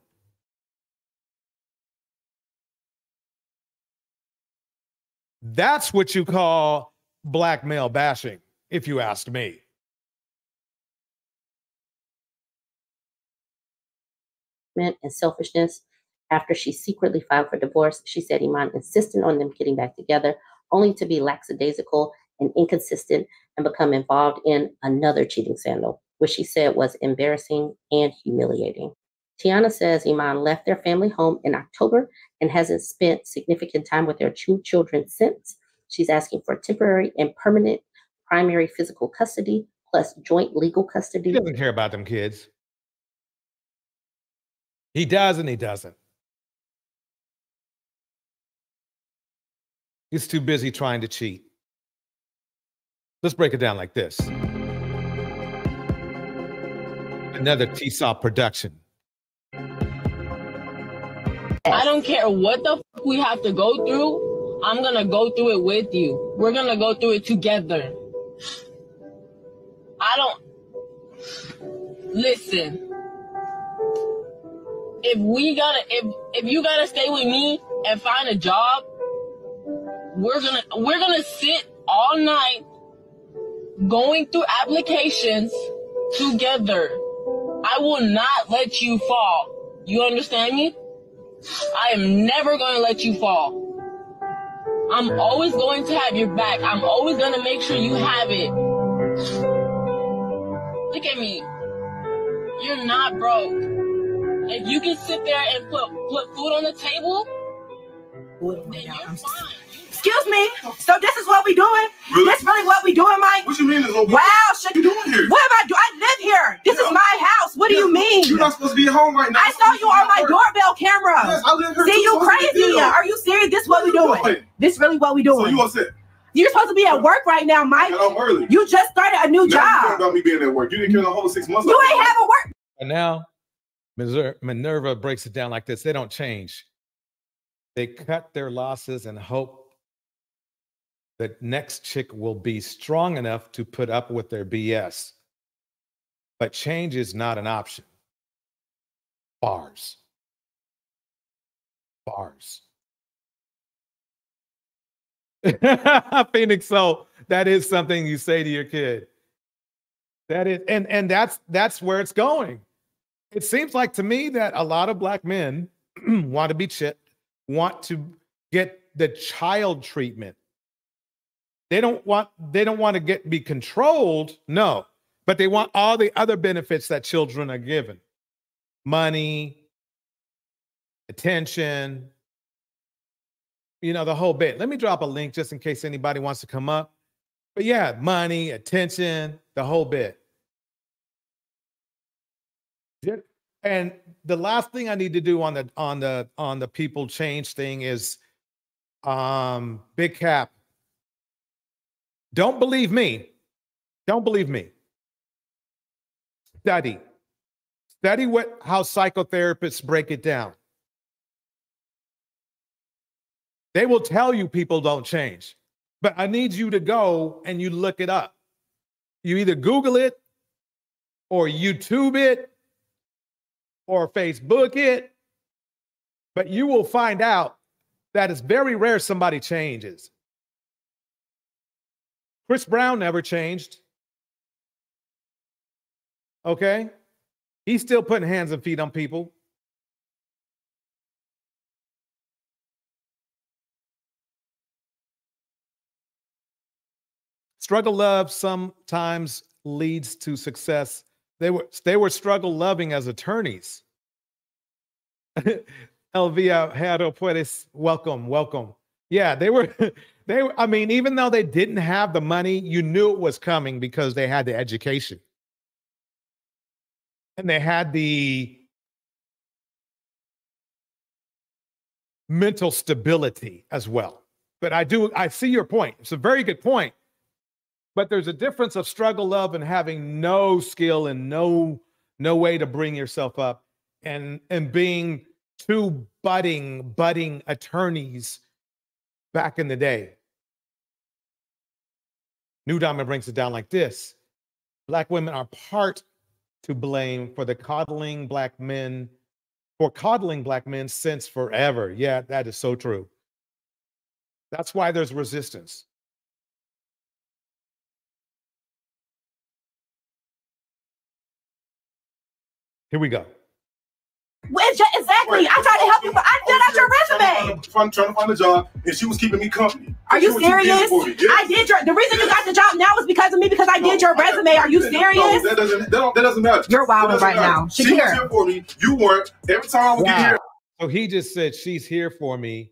That's what you call black male bashing, if you ask me. And selfishness. After she secretly filed for divorce, she said Iman insisted on them getting back together, only to be lackadaisical and inconsistent and become involved in another cheating scandal, which she said was embarrassing and humiliating. Tiana says Iman left their family home in October and hasn't spent significant time with their two children since. She's asking for temporary and permanent primary physical custody plus joint legal custody. He doesn't care about them kids. He does and he doesn't. He's too busy trying to cheat. Let's break it down like this. Another T-Saw production. I don't care what the fuck we have to go through. I'm going to go through it with you. We're going to go through it together. Listen. If you gotta stay with me and find a job, we're gonna sit all night going through applications together. I will not let you fall. You understand me? I am never gonna let you fall. I'm always going to have your back. I'm always gonna make sure you have it. Look at me. You're not broke. If you can sit there and put food on the table, then you're fine. Excuse me. So this is what we doing? Really? This really what we doing, Mike? What you mean? Wow, shit. What you doing here? What am I doing? I live here. This is my house. What do you mean? You're not supposed to be at home right now. I saw you on my doorbell camera. Yes, I live here. See, you crazy. Are you serious? This is what we doing. This really what we doing. So you upset? You're supposed to be at work right now, Mike. Get home early. You just started a new job. You care about me being at work. You didn't care the whole 6 months. You ain't have a work. And now Minerva breaks it down like this. They don't change. They cut their losses and hope the next chick will be strong enough to put up with their BS. But change is not an option. Bars. Bars. Phoenix, so that is something you say to your kid. That is, and that's where it's going. It seems like to me that a lot of black men want to be chipped, want to get the child treatment. They don't want to be controlled, no, but they want all the other benefits that children are given. Money, attention, the whole bit. Let me drop a link just in case anybody wants to come up. But yeah, money, attention, the whole bit. And the last thing I need to do on the people change thing is Big Cap. Don't believe me. Don't believe me. Study how psychotherapists break it down. They will tell you people don't change, but I need you to go and you look it up. You either Google it or YouTube it or Facebook it, but you will find out that it's very rare somebody changes. Chris Brown never changed. Okay? He's still putting hands and feet on people. Struggle love sometimes leads to success. They were struggle loving as attorneys. Elvia Jero Puedes, welcome. Yeah, they were, I mean, even though they didn't have the money, you knew it was coming because they had the education. And they had the mental stability as well. But I see your point. It's a very good point. But there's a difference of struggle love and having no skill and no way to bring yourself up and being two budding attorneys back in the day. New Diamond brings it down like this. Black women are part to blame for coddling black men since forever. Yeah, that is so true. That's why there's resistance. Here we go. Well, exactly. I tried to help you, but I filled out your resume. I'm trying to find a job, and she was keeping me company. Are you serious? I did the reason you got the job now is because of me, because I did your resume. Are you serious? No, that doesn't matter. You're wilding right now. She was here for me. You weren't. Every time I would get here. So he just said she's here for me,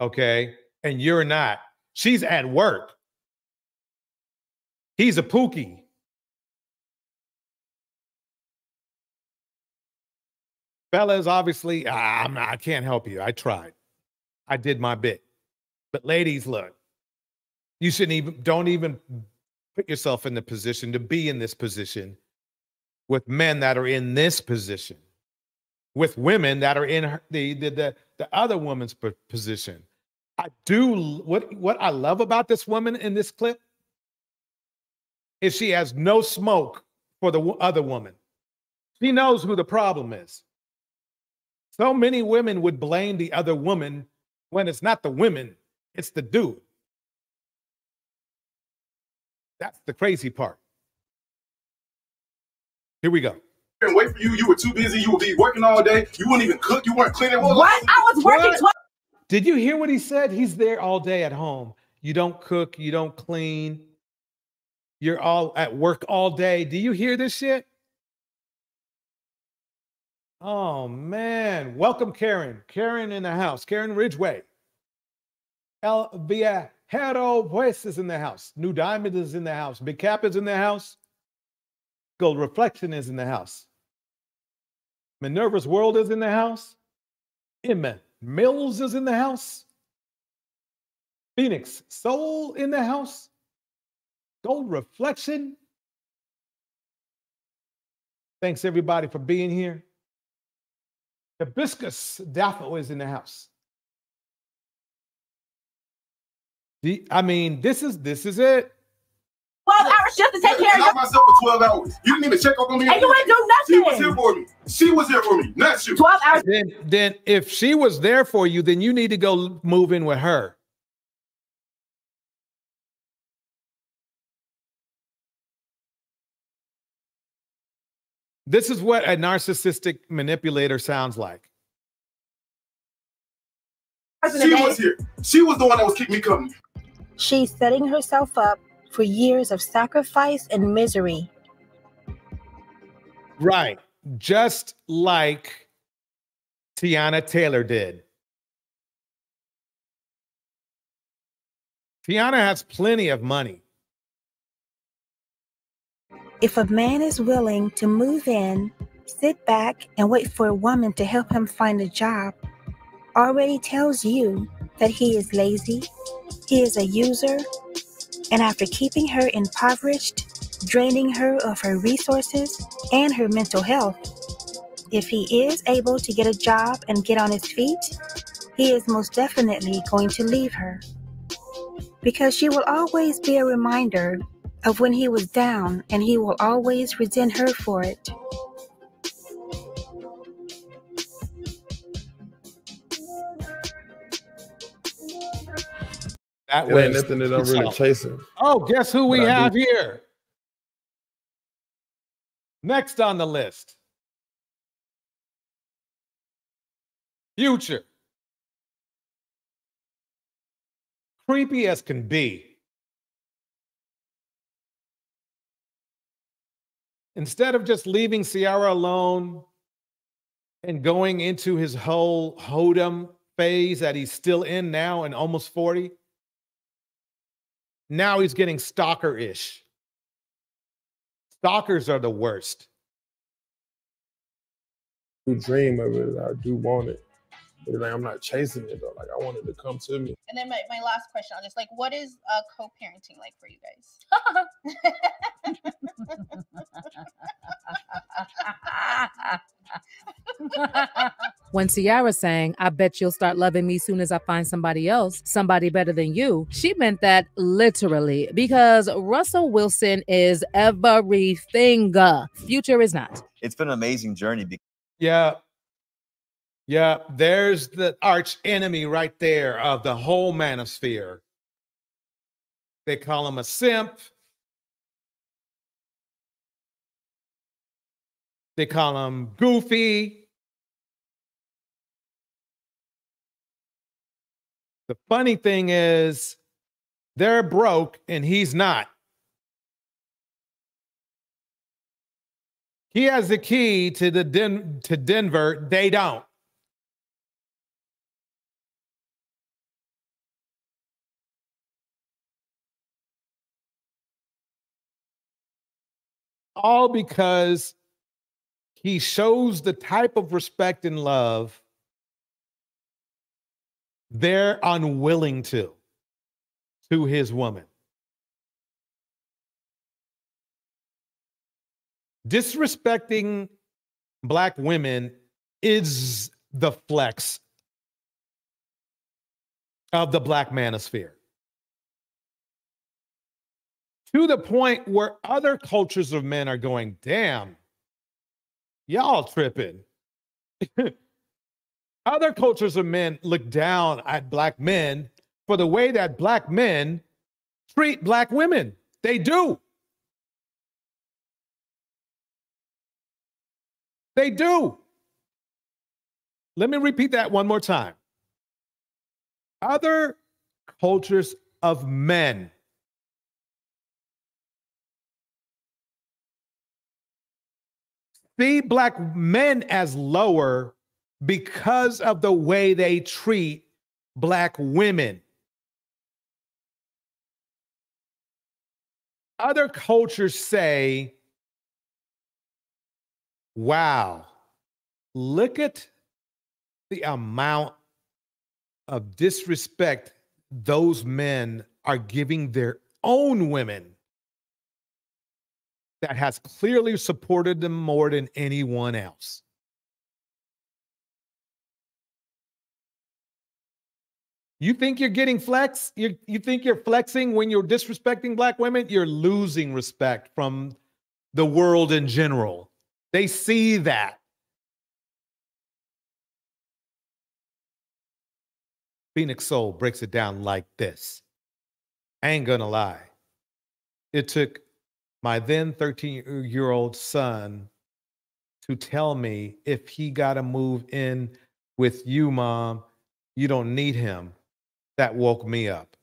okay, and you're not. She's at work. He's a pookie. Fellas, obviously, I can't help you. I tried. I did my bit. But ladies, look, you don't even put yourself in the position to be in this position with men that are in this position, with women that are in the other woman's position. What I love about this woman in this clip is she has no smoke for the other woman. She knows who the problem is. So many women would blame the other woman when it's not the women, it's the dude. That's the crazy part. Here we go. And wait for you. You were too busy. You would be working all day. You wouldn't even cook. You weren't cleaning. What? I was working. Did you hear what he said? He's there all day at home. You don't cook. You don't clean. You're all at work all day. Do you hear this shit? Oh, man. Welcome, Karen. Karen in the house. Karen Ridgway. Elvia Jero Puedes is in the house. New Diamond is in the house. Big Cap is in the house. Gold Reflection is in the house. Minerva's World is in the house. Emma Mills is in the house. Phoenix Soul in the house. Gold Reflection. Thanks, everybody, for being here. Hibiscus Daffo is in the house. I mean, this is it. 12 hours just to take care of Not myself for 12 hours. You didn't even check up on me. And you ain't do nothing. She was here for me. She was here for me, not you. 12 hours. Then if she was there for you, then you need to go move in with her. This is what a narcissistic manipulator sounds like. She was here. She was the one that was keeping me company. She's setting herself up for years of sacrifice and misery. Right. Just like Tiana Taylor did. Tiana has plenty of money. If a man is willing to move in, sit back, and wait for a woman to help him find a job, already tells you that he is lazy, he is a user, and after keeping her impoverished, draining her of her resources and her mental health, if he is able to get a job and get on his feet, he is most definitely going to leave her. Because she will always be a reminder of when he was down, and he will always resent her for it. That It ain't was nothing that don't really chase him. Oh, guess who we But I have do. here? Next on the list. Future. Creepy as can be. Instead of just leaving Ciara alone and going into his whole hoedom phase that he's still in now and almost 40, now he's getting stalker-ish. Stalkers are the worst. I do dream of it. I do want it. But like, I'm not chasing it though. Like I want it to come to me. And then my last question on this, like, what is co-parenting like for you guys? When Ciara sang, I bet you'll start loving me soon as I find somebody else, somebody better than you, she meant that literally, because Russell Wilson is everything. Future is not. It's been an amazing journey. Yeah. Yeah, there's the arch enemy right there of the whole manosphere. They call him a simp. They call him goofy. The funny thing is, they're broke and he's not. He has the key to to Denver. They don't. All because he shows the type of respect and love they're unwilling to his woman. Disrespecting Black women is the flex of the Black manosphere. To the point where other cultures of men are going, damn, y'all tripping. Other cultures of men look down at Black men for the way that Black men treat Black women. They do. They do. Let me repeat that one more time. Other cultures of men see Black men as lower because of the way they treat Black women. Other cultures say, wow, look at the amount of disrespect those men are giving their own women that has clearly supported them more than anyone else. You think you're getting flex? You think you're flexing when you're disrespecting black women? You're losing respect from the world in general. They see that. Phoenix Soul breaks it down like this. I ain't gonna lie. It took my then 13-year-old son to tell me, if he got to move in with you, Mom, you don't need him. That woke me up.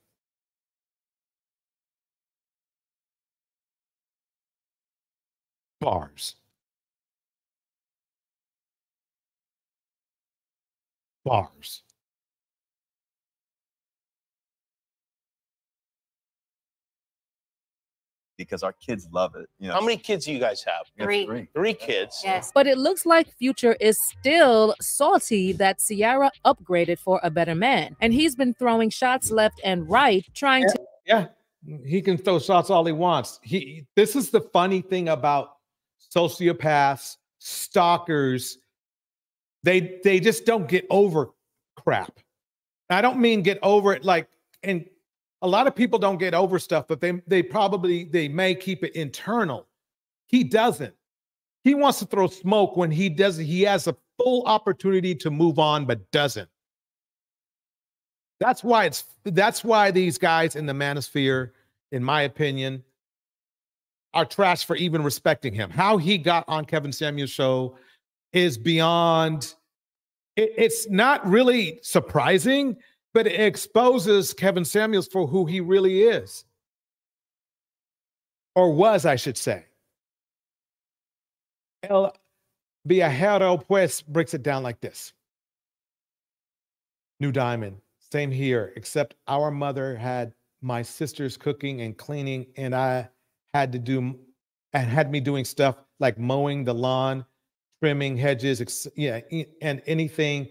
Bars. Bars. Because our kids love it. You know, How many kids do you guys have? Three. Three kids. Yes. But it looks like Future is still salty that Ciara upgraded for a better man. And he's been throwing shots left and right, trying to. Yeah, he can throw shots all he wants. This is the funny thing about sociopaths, stalkers. They just don't get over crap. I don't mean get over it like, and a lot of people don't get over stuff, but they may keep it internal. He doesn't. He wants to throw smoke when he doesn't. He has a full opportunity to move on, but doesn't. That's why these guys in the manosphere, in my opinion, are trash for even respecting him. How he got on Kevin Samuels' show is beyond. It's not really surprising, but it exposes Kevin Samuels for who he really is. Or was, I should say. El Viajero Pues breaks it down like this. New Diamond, same here, except our mother had my sisters cooking and cleaning, and I had me doing stuff like mowing the lawn, trimming hedges, and anything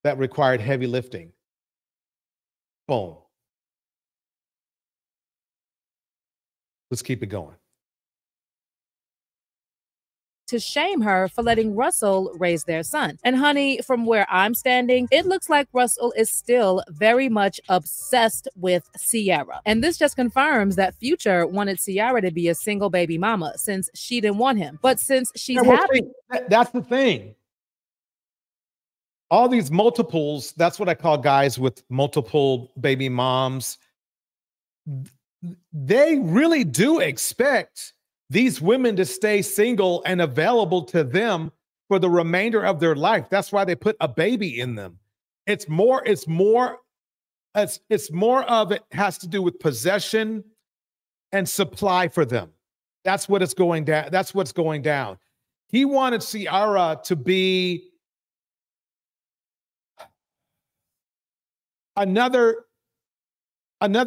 that required heavy lifting. Boom. Let's keep it going. To shame her for letting Russell raise their son. And honey, from where I'm standing, it looks like Russell is still very much obsessed with Ciara. And this just confirms that Future wanted Ciara to be a single baby mama since she didn't want him. But since she's happy. That's the thing. All these multiples, that's what I call guys with multiple baby moms. They really do expect these women to stay single and available to them for the remainder of their life. That's why they put a baby in them. It's more of it has to do with possession and supply for them. That's what it's going down. That's what's going down. He wanted Ciara to be another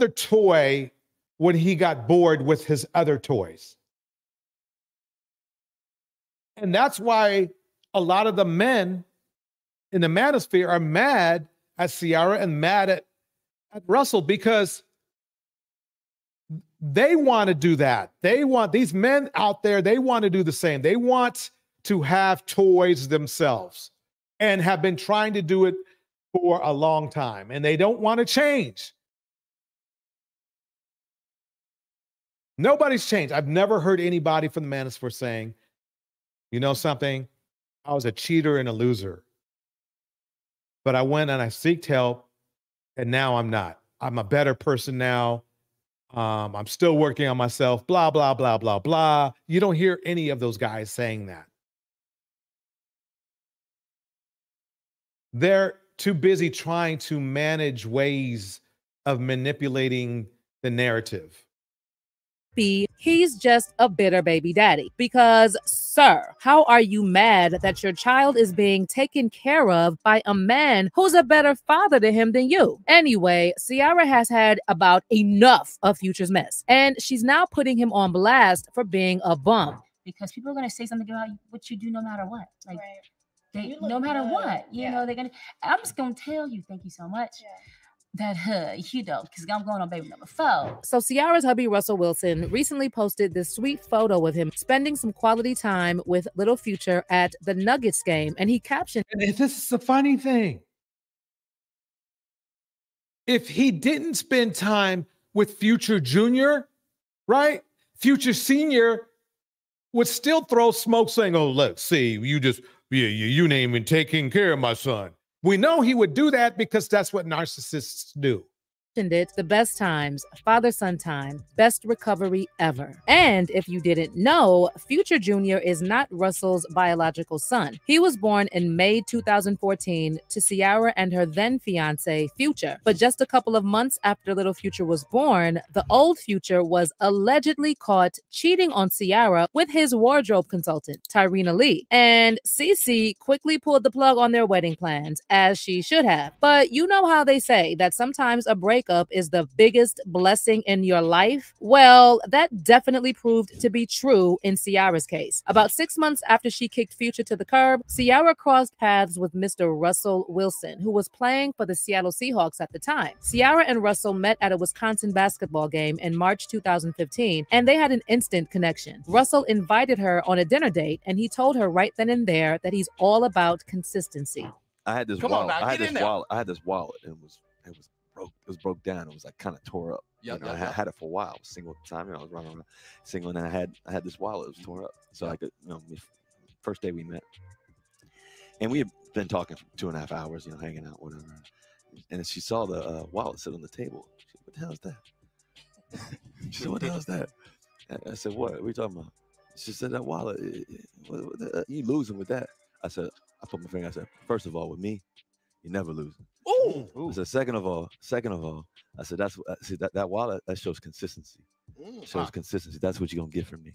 toy when he got bored with his other toys. And that's why a lot of the men in the manosphere are mad at Ciara and mad at Russell, because they want to do that. They want these men out there, they want to do the same. They want to have toys themselves and have been trying to do it for a long time, and they don't want to change. Nobody's changed. I've never heard anybody from the manosphere saying, you know something, I was a cheater and a loser, but I went and I sought help, and now I'm not. I'm a better person now. I'm still working on myself, blah, blah, blah, blah, blah. You don't hear any of those guys saying that. They're too busy trying to manage ways of manipulating the narrative. He's just a bitter baby daddy. Because, sir, how are you mad that your child is being taken care of by a man who's a better father to him than you? Anyway, Ciara has had about enough of Future's mess, and she's now putting him on blast for being a bum. Because people are going to say something about what you do no matter what. Like, no matter what, you know, they're going to, I'm just going to tell you, thank you so much. That, you know, because I'm going on baby number 4. So Ciara's hubby, Russell Wilson, recently posted this sweet photo of him spending some quality time with little Future at the Nuggets game. And he captioned, and this is the funny thing. if he didn't spend time with Future Junior, right? Future Senior would still throw smoke saying, oh, let's see, you ain't even taking care of my son. We know he would do that because that's what narcissists do. It the best times, father-son time, best recovery ever. And if you didn't know, Future Jr. is not Russell's biological son. He was born in May 2014 to Ciara and her then fiance, Future. But just a couple of months after little Future was born, the old Future was allegedly caught cheating on Ciara with his wardrobe consultant, Tyrena Lee. And Cece quickly pulled the plug on their wedding plans, as she should have. But you know how they say that sometimes a breakup is the biggest blessing in your life? Well, that definitely proved to be true in Ciara's case. About 6 months after she kicked Future to the curb, Ciara crossed paths with Mr. Russell Wilson, who was playing for the Seattle Seahawks at the time. Ciara and Russell met at a Wisconsin basketball game in March 2015, and they had an instant connection. Russell invited her on a dinner date, and he told her right then and there that he's all about consistency. I had this wallet. I had this wallet, and it was broke down. It was like kind of tore up. I had it for a while. I was single at the time. I was running around single, and then I had this wallet. It was tore up. So I could, first day we met, and we had been talking for 2.5 hours, hanging out, whatever. And she saw the wallet sit on the table. She said, "What the hell is that?" She said, "What the hell is that?" I said, "What are we talking about?" She said, "That wallet. You losing with that?" I said, I put my finger. I said, "First of all, with me, you never losing." I said, second of all, I said, that wallet, that shows consistency. Shows consistency. That's what you're gonna get from me.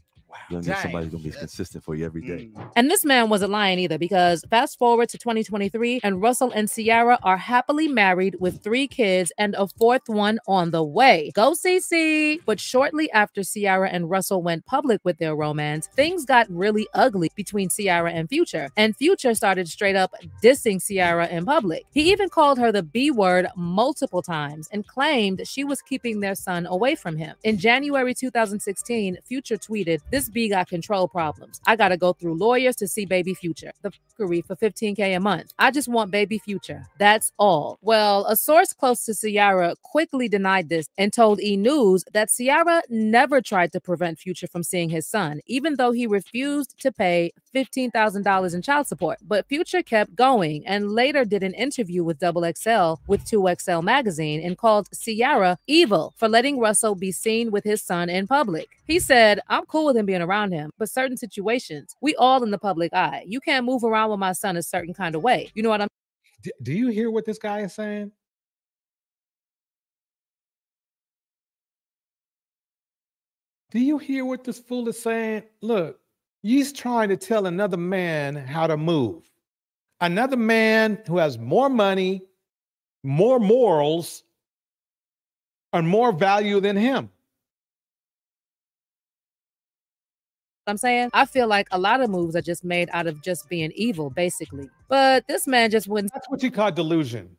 You're gonna get somebody who's gonna be consistent for you every day. And this man wasn't lying either, because fast forward to 2023, and Russell and Ciara are happily married with 3 kids and a 4th one on the way. Go CC! But shortly after Ciara and Russell went public with their romance, things got really ugly between Ciara and Future. And Future started straight up dissing Ciara in public. He even called her the B word multiple times and claimed she was keeping their son away from him. In January 2016, Future tweeted, "This B got control problems. I gotta go through lawyers to see baby Future. The fuckery for $15K a month. I just want baby Future. That's all." Well, a source close to Ciara quickly denied this and told E! News that Ciara never tried to prevent Future from seeing his son, even though he refused to pay $15,000 in child support. But Future kept going and later did an interview with XXL with 2XL magazine and called Ciara evil for letting Russell be seen with his son in public. He said, "I'm cool with him being around him, but certain situations, we all in the public eye. You can't move around with my son a certain kind of way." You know what I'm Do you hear what this guy is saying? Do you hear what this fool is saying? Look, he's trying to tell another man how to move. Another man who has more money, more morals, and more value than him. I'm saying? I feel like a lot of moves are just made out of just being evil, basically. But this man just wouldn't. That's what you call delusion.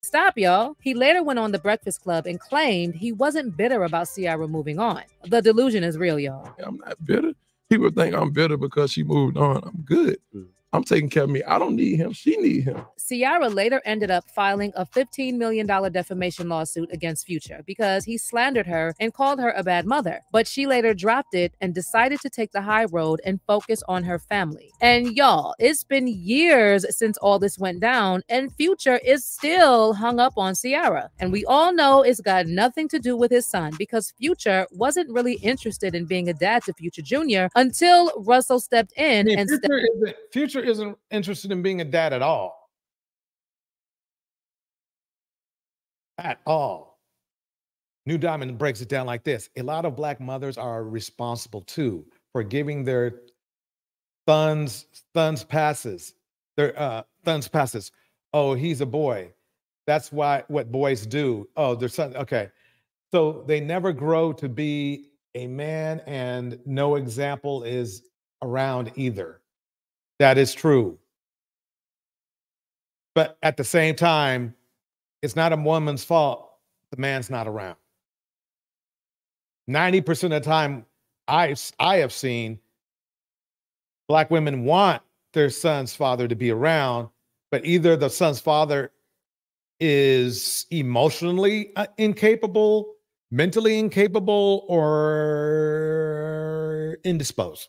Stop, y'all. He later went on The Breakfast Club and claimed he wasn't bitter about Ciara moving on. The delusion is real, y'all. I'm not bitter. People think I'm bitter because she moved on. I'm good. I'm taking care of me. I don't need him. She need him. Ciara later ended up filing a $15 million defamation lawsuit against Future because he slandered her and called her a bad mother. But she later dropped it and decided to take the high road and focus on her family. And y'all, it's been years since all this went down, and Future is still hung up on Ciara. And we all know it's got nothing to do with his son, because Future wasn't really interested in being a dad to Future Jr. until Russell stepped in and Future isn't interested in being a dad at all. At all. New Diamond breaks it down like this. A lot of Black mothers are responsible too for giving their sons passes. Their sons passes. Oh, he's a boy. That's what boys do. Oh, their son. Okay. So they never grow to be a man, and no example is around either. That is true. But at the same time, it's not a woman's fault the man's not around. 90% of the time I have seen Black women want their son's father to be around, but either the son's father is emotionally incapable, mentally incapable, or indisposed.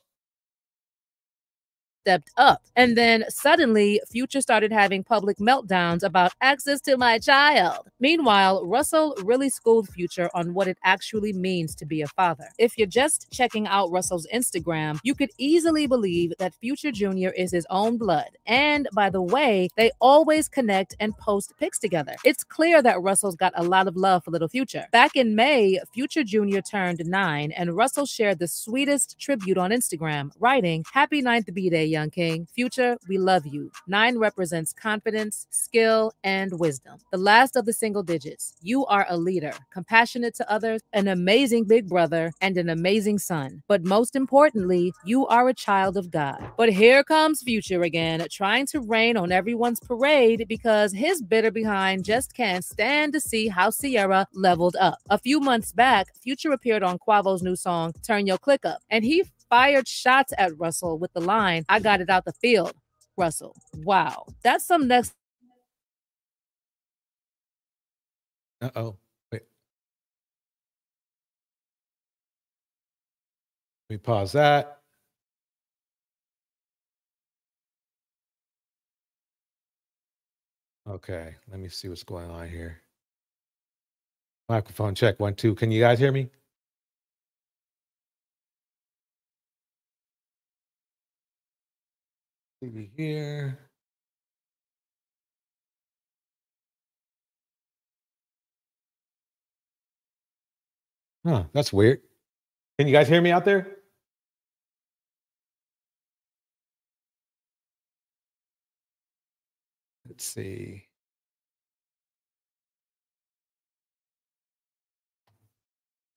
Stepped up. And then suddenly, Future started having public meltdowns about access to my child. Meanwhile, Russell really schooled Future on what it actually means to be a father. If you're just checking out Russell's Instagram, you could easily believe that Future Jr. is his own blood. And by the way, they always connect and post pics together. It's clear that Russell's got a lot of love for little Future. Back in May, Future Jr. turned 9, and Russell shared the sweetest tribute on Instagram, writing, "Happy 9th B-Day, young king. Future, we love you." 9 represents confidence, skill, and wisdom. The last of the single digits. You are a leader, compassionate to others, an amazing big brother, and an amazing son. But most importantly, you are a child of God. But here comes Future again, trying to rain on everyone's parade because his bitter behind just can't stand to see how Sierra leveled up. A few months back, Future appeared on Quavo's new song, Turn Your Click Up, and he fired shots at Russell with the line, "I got it out the field." Russell, wow, that's some next. Uh-oh. Wait. Let me pause that. Okay, let me see what's going on here. Microphone check, 1, 2. Can you guys hear me? TV here. Huh, that's weird. Can you guys hear me out there? Let's see.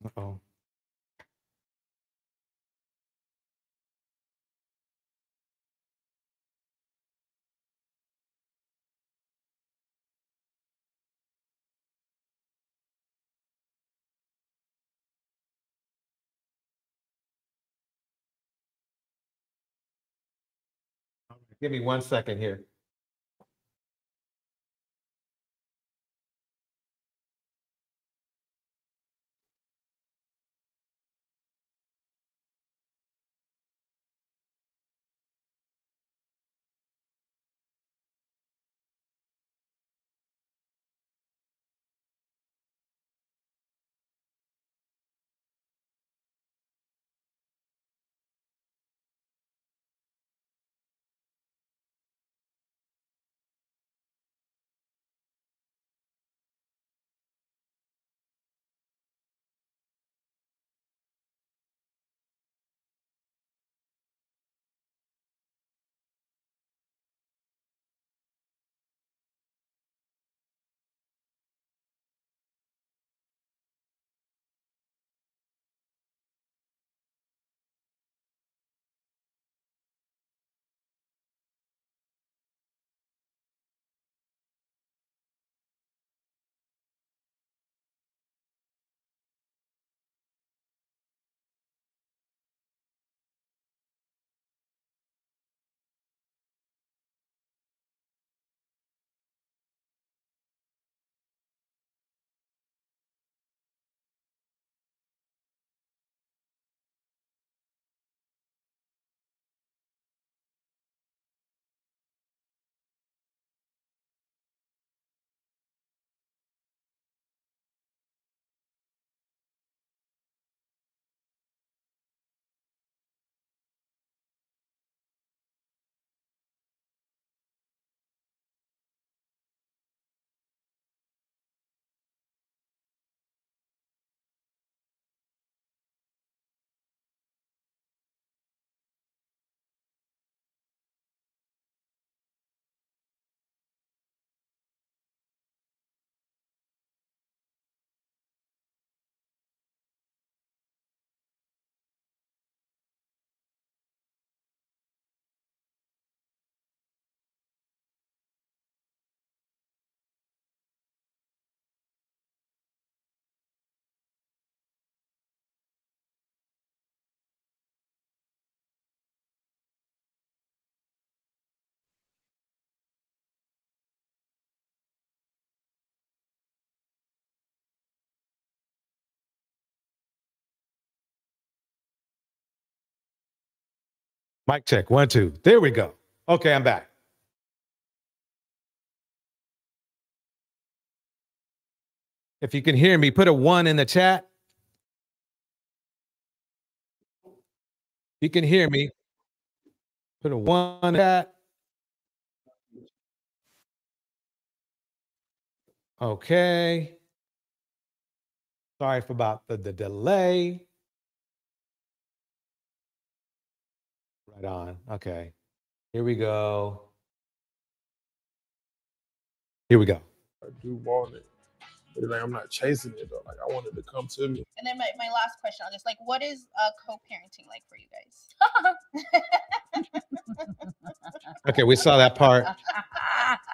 Uh-oh. Give me 1 second here. Mic check. 1, 2. There we go. Okay, I'm back. If you can hear me, put a 1 in the chat. You can hear me. Put a 1 in the chat. Okay. Sorry for about the delay. Right on. Okay. Here we go. Here we go. I do want it. But like, I'm not chasing it though. Like I want it to come to me. And then my last question on this, like, what is co-parenting like for you guys? Okay, we saw that part.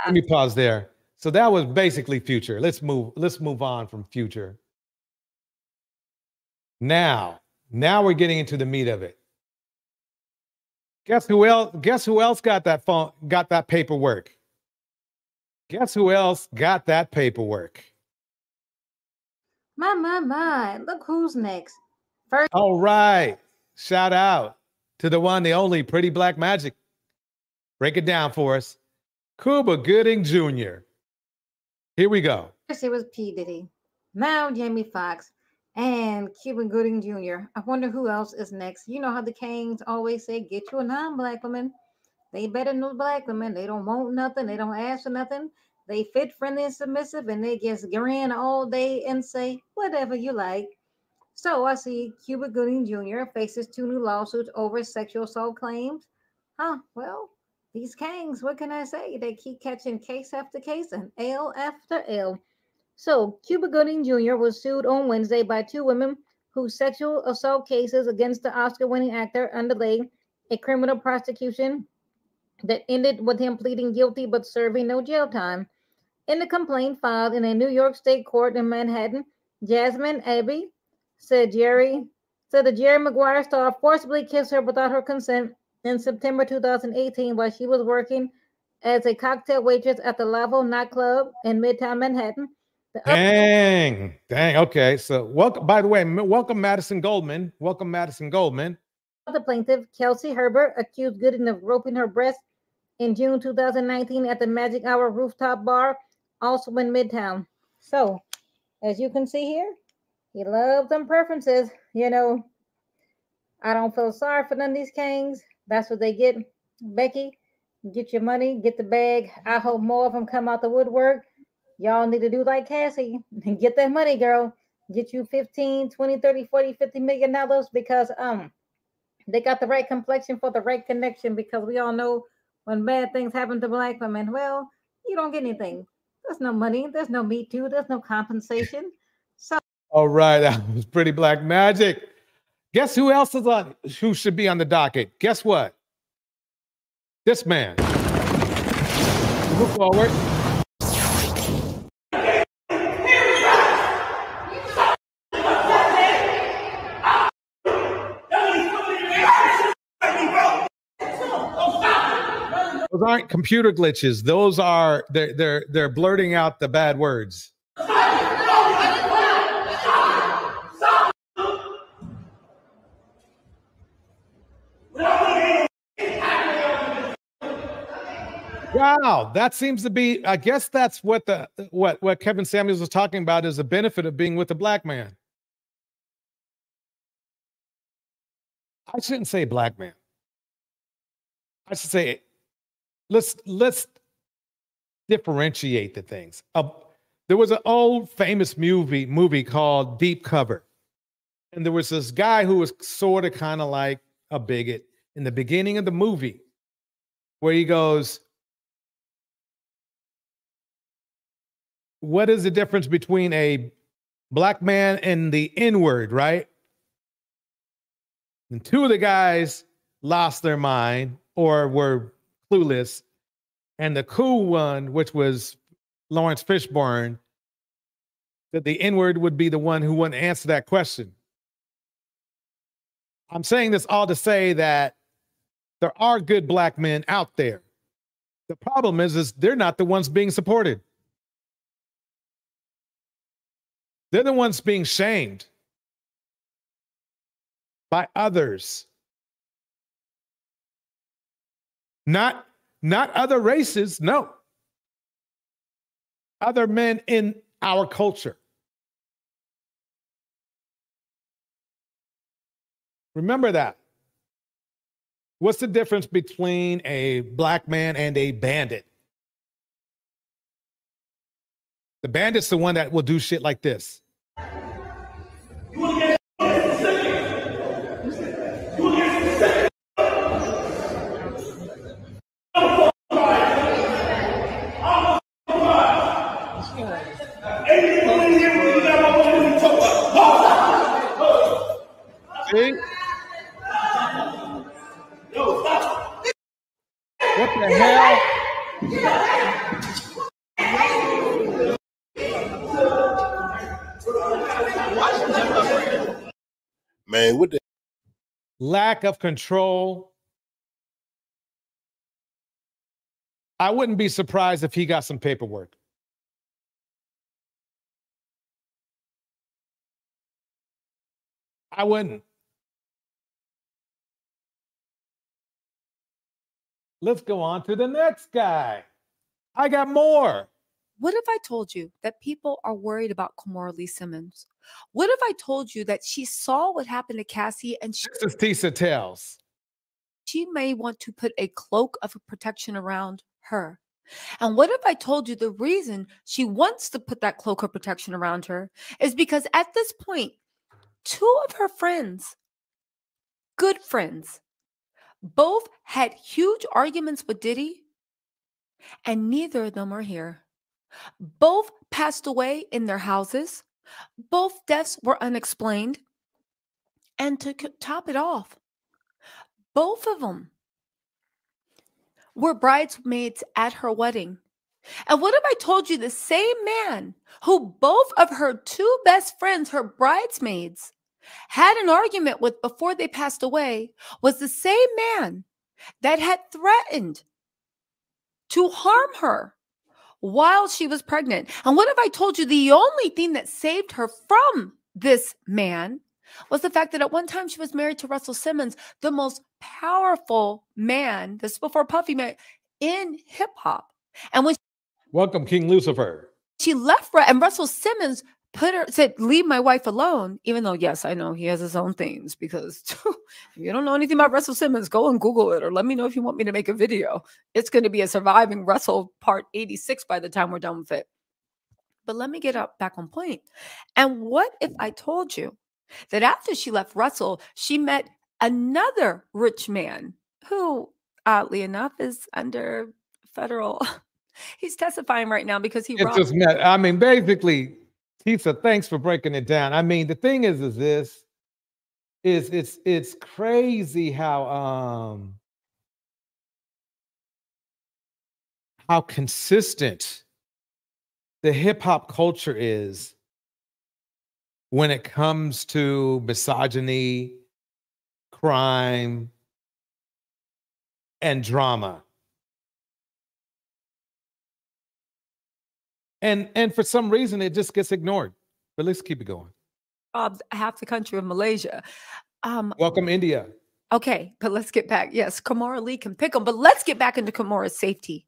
Let me pause there. So that was basically Future. Let's move on from Future. Now we're getting into the meat of it. Guess who else got that paperwork? Guess who else got that paperwork? My. Look who's next. First. All right. Shout out to the one, the only Pretty Black Magic. Break it down for us. Cuba Gooding Jr. Here we go. First it was P. Diddy. Now Jamie Foxx and Cuba Gooding Jr. I wonder who else is next. You know how the Kings always say, get you a non-black woman. They better know black women. They don't want nothing. They don't ask for nothing. They fit, friendly, and submissive, and they just grin all day and say, whatever you like. So I see Cuba Gooding Jr. faces 2 new lawsuits over sexual assault claims. Well, these Kangs, what can I say? They keep catching case after case and L after L. So Cuba Gooding Jr. was sued on Wednesday by 2 women whose sexual assault cases against the Oscar-winning actor underlay a criminal prosecution that ended with him pleading guilty but serving no jail time. In the complaint filed in a New York State court in Manhattan, Jasmine Abbey said that Jerry Maguire star forcibly kissed her without her consent in September 2018 while she was working as a cocktail waitress at the Lavo nightclub in Midtown Manhattan. Dang. Okay. So welcome, by the way, welcome Madison Goldman. Welcome Madison Goldman. The plaintiff, Kelsey Herbert, accused Gooding of groping her breast in June 2019 at the Magic Hour rooftop bar, also in Midtown. So, as you can see here, he loves them preferences. You know, I don't feel sorry for none of these Kings. That's what they get. Becky, get your money, get the bag. I hope more of them come out the woodwork. Y'all need to do like Cassie and get that money, girl. Get you 15, 20, 30, 40, 50 million dollars because they got the right complexion for the right connection, because we all know when bad things happen to black women, well, you don't get anything. There's no money. There's no Me Too. There's no compensation. So, all right, that was Pretty Black Magic. Guess who else is on? Who should be on the docket? Guess what? This man. Move forward. Those aren't computer glitches. Those are they're blurting out the bad words. Wow, that seems to be, I guess that's what what Kevin Samuels was talking about, is the benefit of being with a black man. I shouldn't say black man. I should say, let's differentiate the things. There was an old famous movie called Deep Cover. And there was this guy who was sort of kind of like a bigot in the beginning of the movie, where he goes, what is the difference between a black man and the N-word, right? And 2 of the guys lost their mind or were clueless. And the cool one, which was Lawrence Fishburne, that the N-word would be the one who wouldn't answer that question. I'm saying this all to say that there are good black men out there. The problem is they're not the ones being supported. They're the ones being shamed by others. Not other races, no. Other men in our culture. Remember that. What's the difference between a black man and a bandit? The bandit's the one that will do shit like this. See? What the hell? Man, what the Lack of control. I wouldn't be surprised if he got some paperwork. I wouldn't. Let's go on to the next guy. I got more. What if I told you that people are worried about Kimora Lee Simmons? What if I told you that she saw what happened to Cassie and This is Tisa Tells. she may want to put a cloak of protection around her? And what if I told you the reason she wants to put that cloak of protection around her is because at this point, two of her friends, good friends, both had huge arguments with Diddy, and neither of them are here. Both passed away in their houses. Both deaths were unexplained. And to top it off, both of them were bridesmaids at her wedding. And what if I told you the same man who both of her two best friends, her bridesmaids, had an argument with before they passed away, was the same man that had threatened to harm her while she was pregnant? And what if I told you the only thing that saved her from this man was the fact that at one time she was married to Russell Simmons, the most powerful man, this is before Puffy met, in hip hop. And when Welcome, King Lucifer. she left, and Russell Simmons said, leave my wife alone, even though, yes, I know he has his own things, because if you don't know anything about Russell Simmons, go and Google it, or let me know if you want me to make a video. It's going to be a Surviving Russell part 86 by the time we're done with it. But let me get back on point. And what if I told you that after she left Russell, she met another rich man who, oddly enough, is under federal. He's testifying right now because he It's robbed. just met. I mean, basically, Tisa, thanks for breaking it down. I mean, the thing is it's crazy how consistent the hip hop culture is when it comes to misogyny, crime, and drama. And for some reason, it just gets ignored. But let's keep it going. Half the country of Malaysia. Welcome, India. Okay, but let's get back. Yes, Kimora Lee can pick them, but let's get back into Kimora's safety.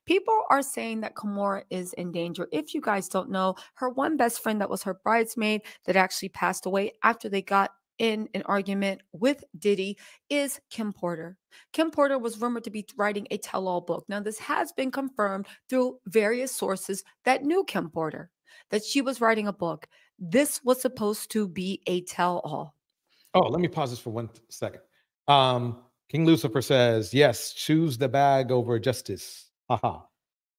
People are saying that Kimora is in danger. If you guys don't know, her one best friend that was her bridesmaid that actually passed away after they got in an argument with Diddy is Kim Porter. Kim Porter was rumored to be writing a tell-all book. Now, this has been confirmed through various sources that knew Kim Porter, that she was writing a book. This was supposed to be a tell-all. Oh, let me pause this for 1 second. King Lucifer says, yes, choose the bag over justice. Haha.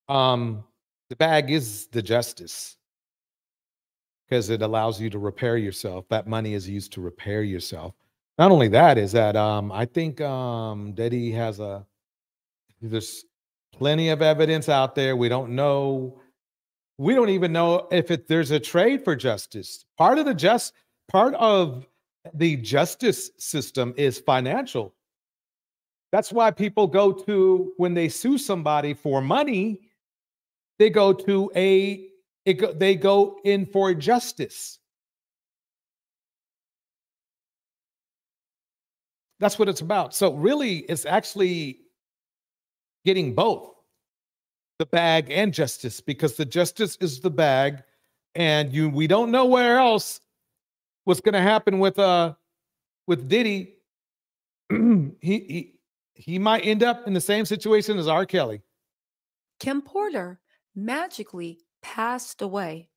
The bag is the justice because it allows you to repair yourself. That money is used to repair yourself. Not only that, is that I think Diddy has there's plenty of evidence out there. We don't know. We don't even know if there's a trade for justice. Part of the justice system is financial. That's why people go to, when they sue somebody for money, they go in for justice. That's what it's about. So really, it's actually getting both the bag and justice, because the justice is the bag, and we don't know where else what's going to happen with Diddy. he might end up in the same situation as R. Kelly. Kim Porter magically passed away.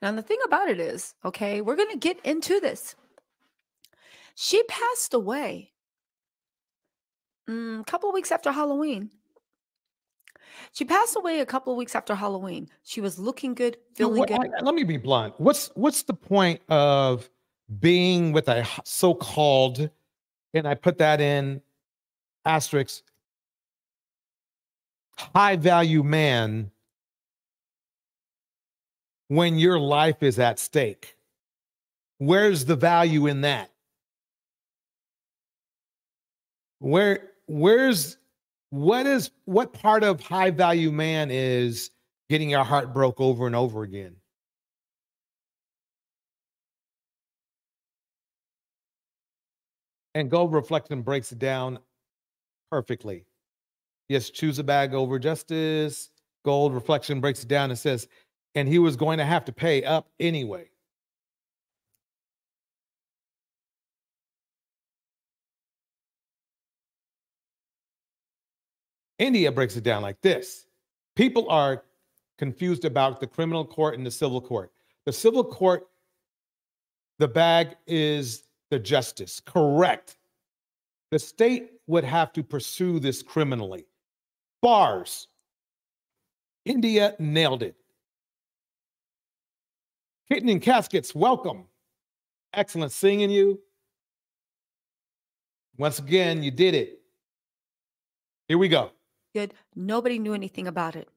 Now, the thing about it is, okay, we're going to get into this. She passed away a couple of weeks after Halloween. She passed away a couple of weeks after Halloween. She was looking good, feeling good. Let me be blunt. What's the point of being with a so-called, and I put that in asterisk, high-value man when your life is at stake? Where's the value in that? What part of high-value man is getting your heart broke over and over again? And Gold Reflection breaks it down perfectly. Yes, choose a bag over justice. Gold Reflection breaks it down and says, and he was going to have to pay up anyway. India breaks it down like this. People are confused about the criminal court and the civil court. The civil court, the bag is the justice. Correct. The state would have to pursue this criminally. Bars. India nailed it. Kitten and Caskets, welcome. Excellent seeing you. Once again, you did it. Here we go. Good. Nobody knew anything about it.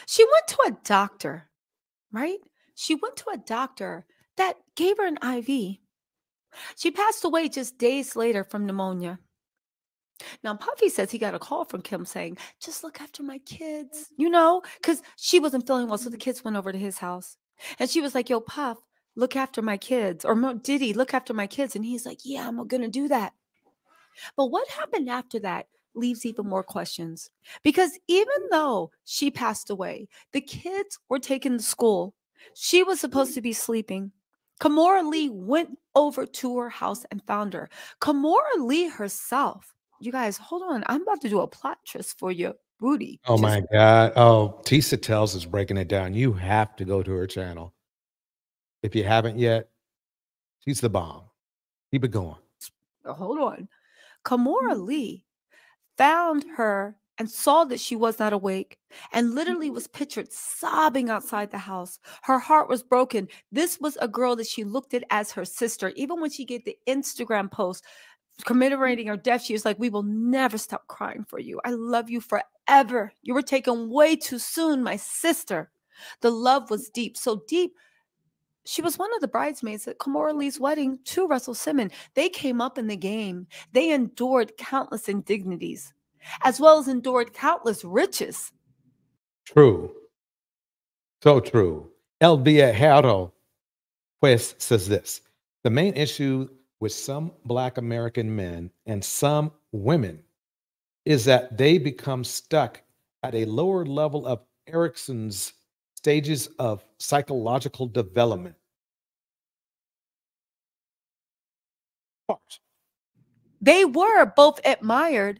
She went to a doctor, right? She went to a doctor that gave her an IV. She passed away just days later from pneumonia. Now, Puffy says he got a call from Kim saying, just look after my kids, because she wasn't feeling well. So the kids went over to his house. And she was like, yo, Puff, look after my kids. Or Diddy, look after my kids. And he's like, yeah, I'm going to do that. But what happened after that leaves even more questions. Because even though she passed away, the kids were taken to school. She was supposed to be sleeping. Kimora Lee went over to her house and found her. Kimora Lee herself. You guys, hold on. I'm about to do a plot twist for you, Rudy. Oh my God. Oh, Tisa Tells is breaking it down. You have to go to her channel. If you haven't yet, she's the bomb. Keep it going. Hold on. Kimora Lee found her and saw that she was not awake and literally was pictured sobbing outside the house. Her heart was broken. This was a girl that she looked at as her sister. Even when she gave the Instagram post commemorating her death, she was like, we will never stop crying for you. I love you forever. You were taken way too soon, my sister. The love was deep, so deep. She was one of the bridesmaids at Kimora Lee's wedding to Russell Simmons. They came up in the game. They endured countless indignities, as well as endured countless riches. True. So true. El Viajero Pues says this. The main issue with some Black American men and some women is that they become stuck at a lower level of Erickson's stages of psychological development. They were both admired,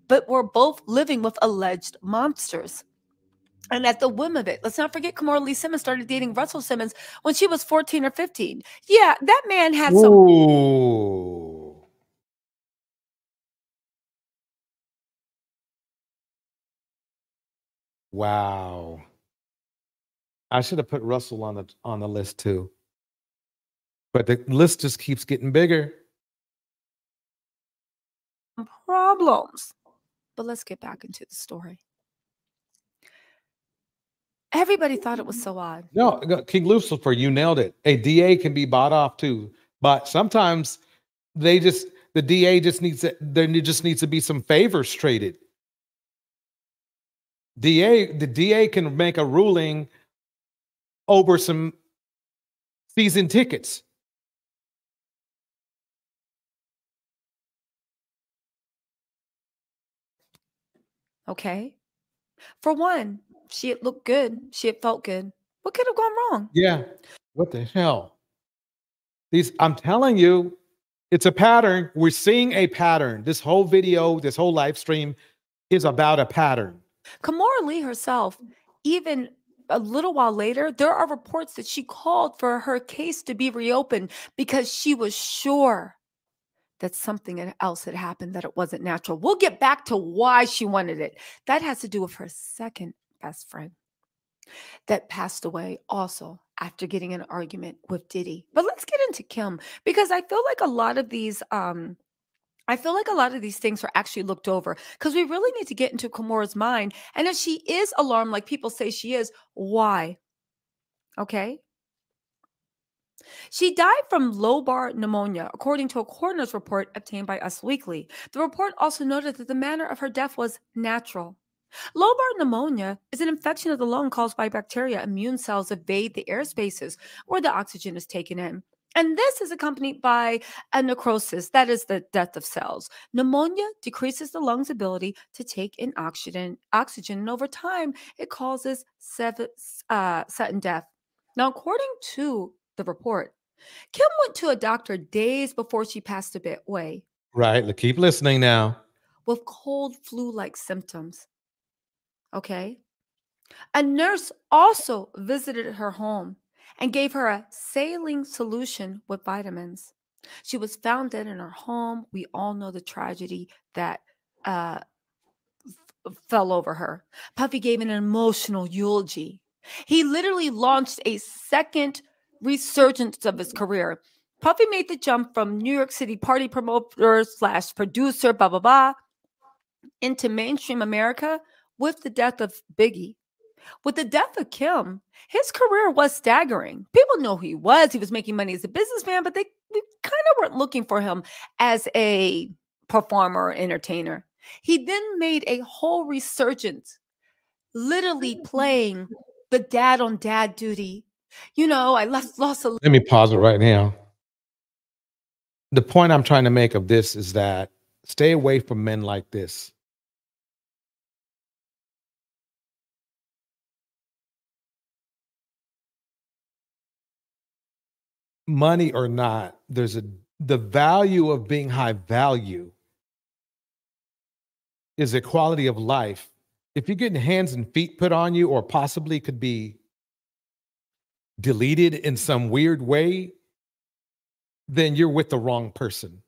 but were both living with alleged monsters. And at the whim of it, let's not forget Kimora Lee Simmons started dating Russell Simmons when she was 14 or 15. Yeah, that man had some. Ooh. Wow. I should have put Russell on the list too. But the list just keeps getting bigger. Problems. But let's get back into the story. Everybody thought it was so odd. No, King Lucifer, you nailed it. A DA can be bought off too. But sometimes there just needs to be some favors traded. The DA can make a ruling over some season tickets. Okay. For one, she had looked good. She had felt good. What could have gone wrong? Yeah. What the hell? I'm telling you, it's a pattern. We're seeing a pattern. This whole video, this whole live stream is about a pattern. Kamora Lee herself, even a little while later, there are reports that she called for her case to be reopened because she was sure that something else had happened, that it wasn't natural. We'll get back to why she wanted it. That has to do with her second best friend that passed away also after getting in an argument with Diddy. But let's get into Kim, because I feel like a lot of these things are actually looked over, because we really need to get into Kamora's mind. And if she is alarmed, like people say she is, why? Okay. She died from lobar pneumonia, according to a coroner's report obtained by Us Weekly. The report also noted that the manner of her death was natural. Lobar pneumonia is an infection of the lung caused by bacteria. Immune cells evade the air spaces where the oxygen is taken in. And this is accompanied by a necrosis, that is the death of cells. Pneumonia decreases the lung's ability to take in oxygen, and over time, it causes sudden death. Now, according to the report, Kim went to a doctor days before she passed away Right. Keep listening now. with cold flu-like symptoms. Okay. A nurse also visited her home and gave her a saline solution with vitamins. She was found dead in her home. We all know the tragedy that fell over her. Puffy gave an emotional eulogy. He literally launched a second resurgence of his career. Puffy made the jump from New York City party promoter / producer, blah, blah, blah, into mainstream America with the death of Biggie. With the death of Kim, his career was staggering. People know who he was. He was making money as a businessman, but they kind of weren't looking for him as a performer or entertainer. He then made a whole resurgence, literally playing the dad on dad duty. You know, I lost a... Let me pause it right now. The point I'm trying to make of this is that stay away from men like this. Money or not, the value of being high value is a quality of life. If you're getting hands and feet put on you, or possibly could be deleted in some weird way, then you're with the wrong person.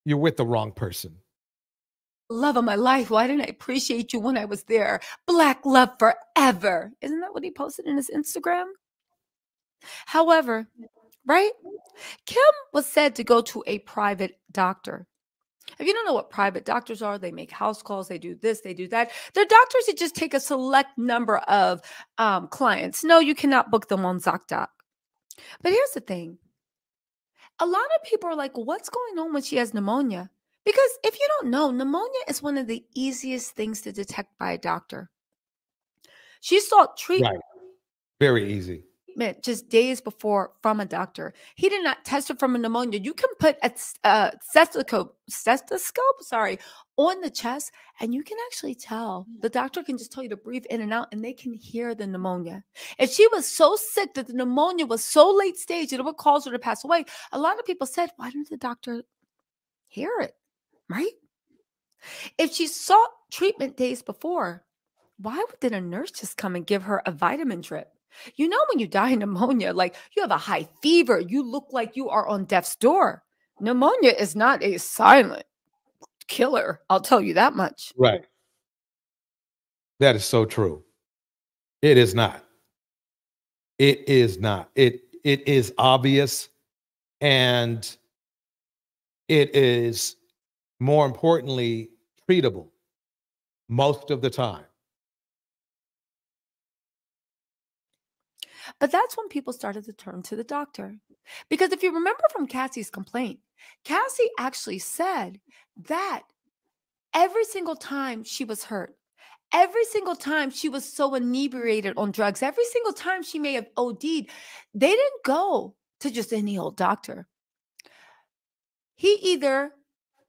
You're with the wrong person. Love of my life. Why didn't I appreciate you when I was there? Black love forever. Isn't that what he posted in his Instagram? However, right? Kim was said to go to a private doctor. If you don't know what private doctors are, they make house calls, they do this, they do that. They're doctors that just take a select number of clients. No, you cannot book them on ZocDoc. But here's the thing. A lot of people are like, what's going on when she has pneumonia? Because if you don't know, pneumonia is one of the easiest things to detect by a doctor. She sought treatment. Right. Very easy. Just days before from a doctor. He did not test her from a pneumonia. You can put a stethoscope on the chest, and you can actually tell. The doctor can just tell you to breathe in and out, and they can hear the pneumonia. If she was so sick that the pneumonia was so late stage that it would cause her to pass away, a lot of people said, why didn't the doctor hear it? Right? If she sought treatment days before, why did a nurse just come and give her a vitamin drip? You know, when you die of pneumonia, like you have a high fever, you look like you are on death's door. Pneumonia is not a silent killer. I'll tell you that much. Right. That is so true. It is not. It is not. It is obvious, and it is, more importantly, treatable most of the time. But that's when people started to turn to the doctor. Because if you remember from Cassie's complaint, Cassie actually said that every single time she was hurt, every single time she was so inebriated on drugs, every single time she may have OD'd, they didn't go to just any old doctor. he either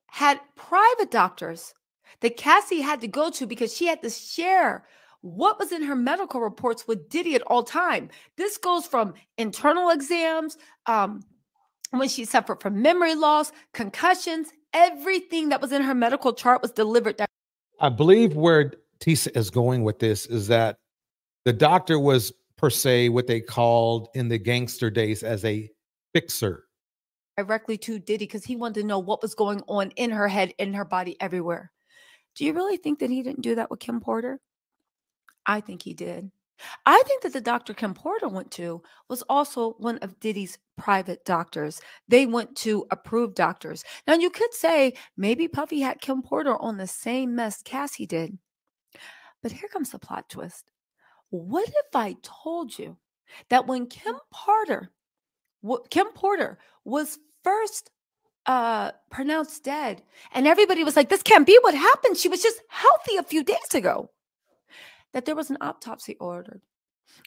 had private doctors that Cassie had to go to because she had to share what was in her medical reports with Diddy at all time. This goes from internal exams, when she suffered from memory loss, concussions, everything that was in her medical chart was delivered. I believe where Tisa is going with this is that the doctor was per se what they called in the gangster days as a fixer. Directly to Diddy because he wanted to know what was going on in her head, in her body, everywhere. Do you really think that he didn't do that with Kim Porter? I think he did. I think that the doctor Kim Porter went to was also one of Diddy's private doctors. They went to approved doctors. Now, you could say maybe Puffy had Kim Porter on the same mess Cassie did. But here comes the plot twist. What if I told you that when Kim Porter was first pronounced dead, and everybody was like, this can't be what happened. She was just healthy a few days ago. That there was an autopsy ordered.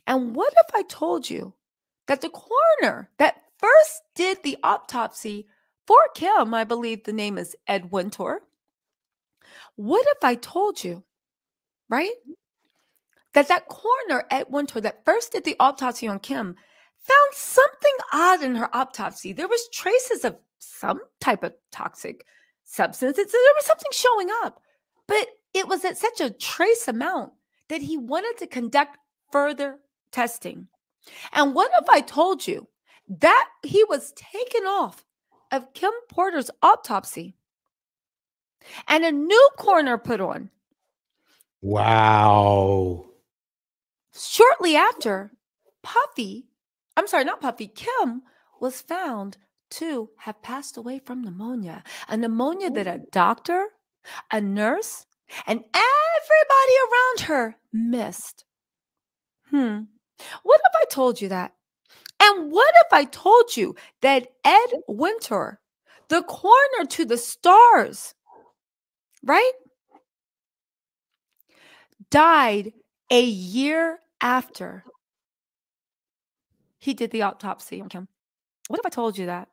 And what if I told you that the coroner that first did the autopsy for Kim, I believe the name is Ed Wintour. What if I told you, right, that coroner, Ed Wintour, that first did the autopsy on Kim, found something odd in her autopsy. There was traces of some type of toxic substance. There was something showing up, but it was at such a trace amount that he wanted to conduct further testing. And what if I told you that he was taken off of Kim Porter's autopsy and a new coroner put on? Wow. Shortly after, Kim was found to have passed away from pneumonia. A pneumonia that a doctor, a nurse, and everybody around her missed. What if I told you that? And what if I told you that Ed Wintour, the coroner to the stars, right, died a year after he did the autopsy on Kim? What if I told you that?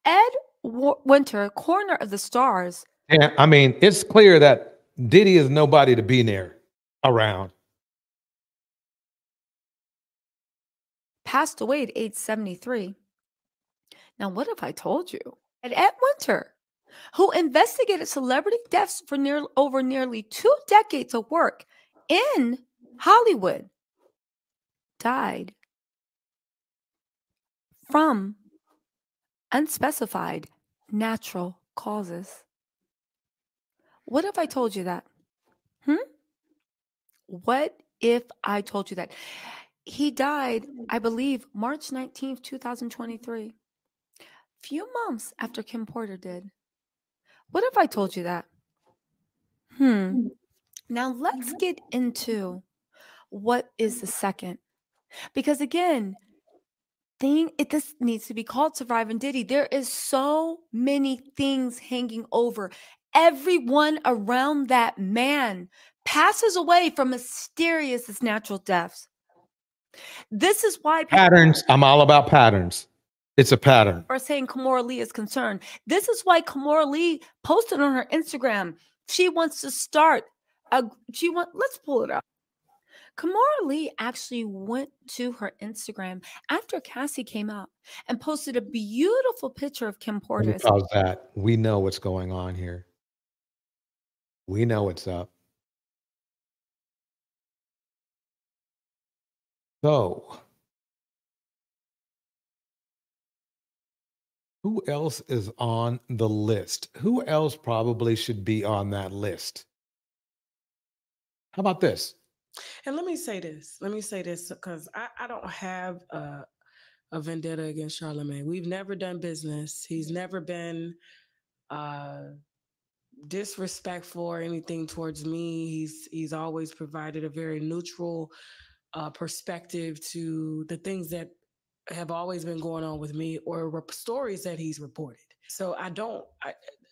Ed Wintour, coroner of the stars. Yeah, I mean, it's clear that Diddy is nobody to be near around. Passed away at age 73. Now, what if I told you that Ed Wintour, who investigated celebrity deaths for over nearly 2 decades of work in Hollywood, died from unspecified natural causes? What if I told you that? What if I told you that? He died, I believe, March 19th, 2023. Few months after Kim Porter did. What if I told you that? Now let's get into what is the second. Because again, this needs to be called Surviving Diddy. There is so many things hanging over. Everyone around that man passes away from mysterious natural deaths. This is why Patterns. I'm all about patterns. It's a pattern. Are saying Kimora Lee is concerned. This is why Kimora Lee posted on her Instagram. She wants to start. Let's pull it up. Kimora Lee actually went to her Instagram after Cassie came out and posted a beautiful picture of Kim Porter. Because that we know what's going on here. We know what's up. So, who else is on the list? Who else probably should be on that list? How about this? And let me say this because I don't have a vendetta against Charlamagne. We've never done business. He's never been disrespectful or anything towards me. He's always provided a very neutral perspective to the things that have always been going on with me or stories that he's reported. So